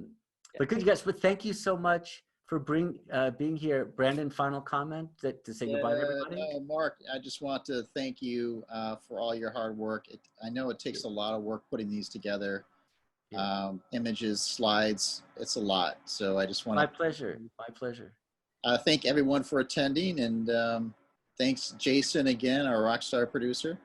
but good, guys. But thank you so much for being here. Brandon, final comment to say goodbye to everybody? No, Mark, I just want to thank you for all your hard work. I know it takes a lot of work putting these together. Images, slides, it's a lot. So I just want to. My pleasure. My pleasure. Thank everyone for attending, and Thanks, Jason, again, our rock star producer.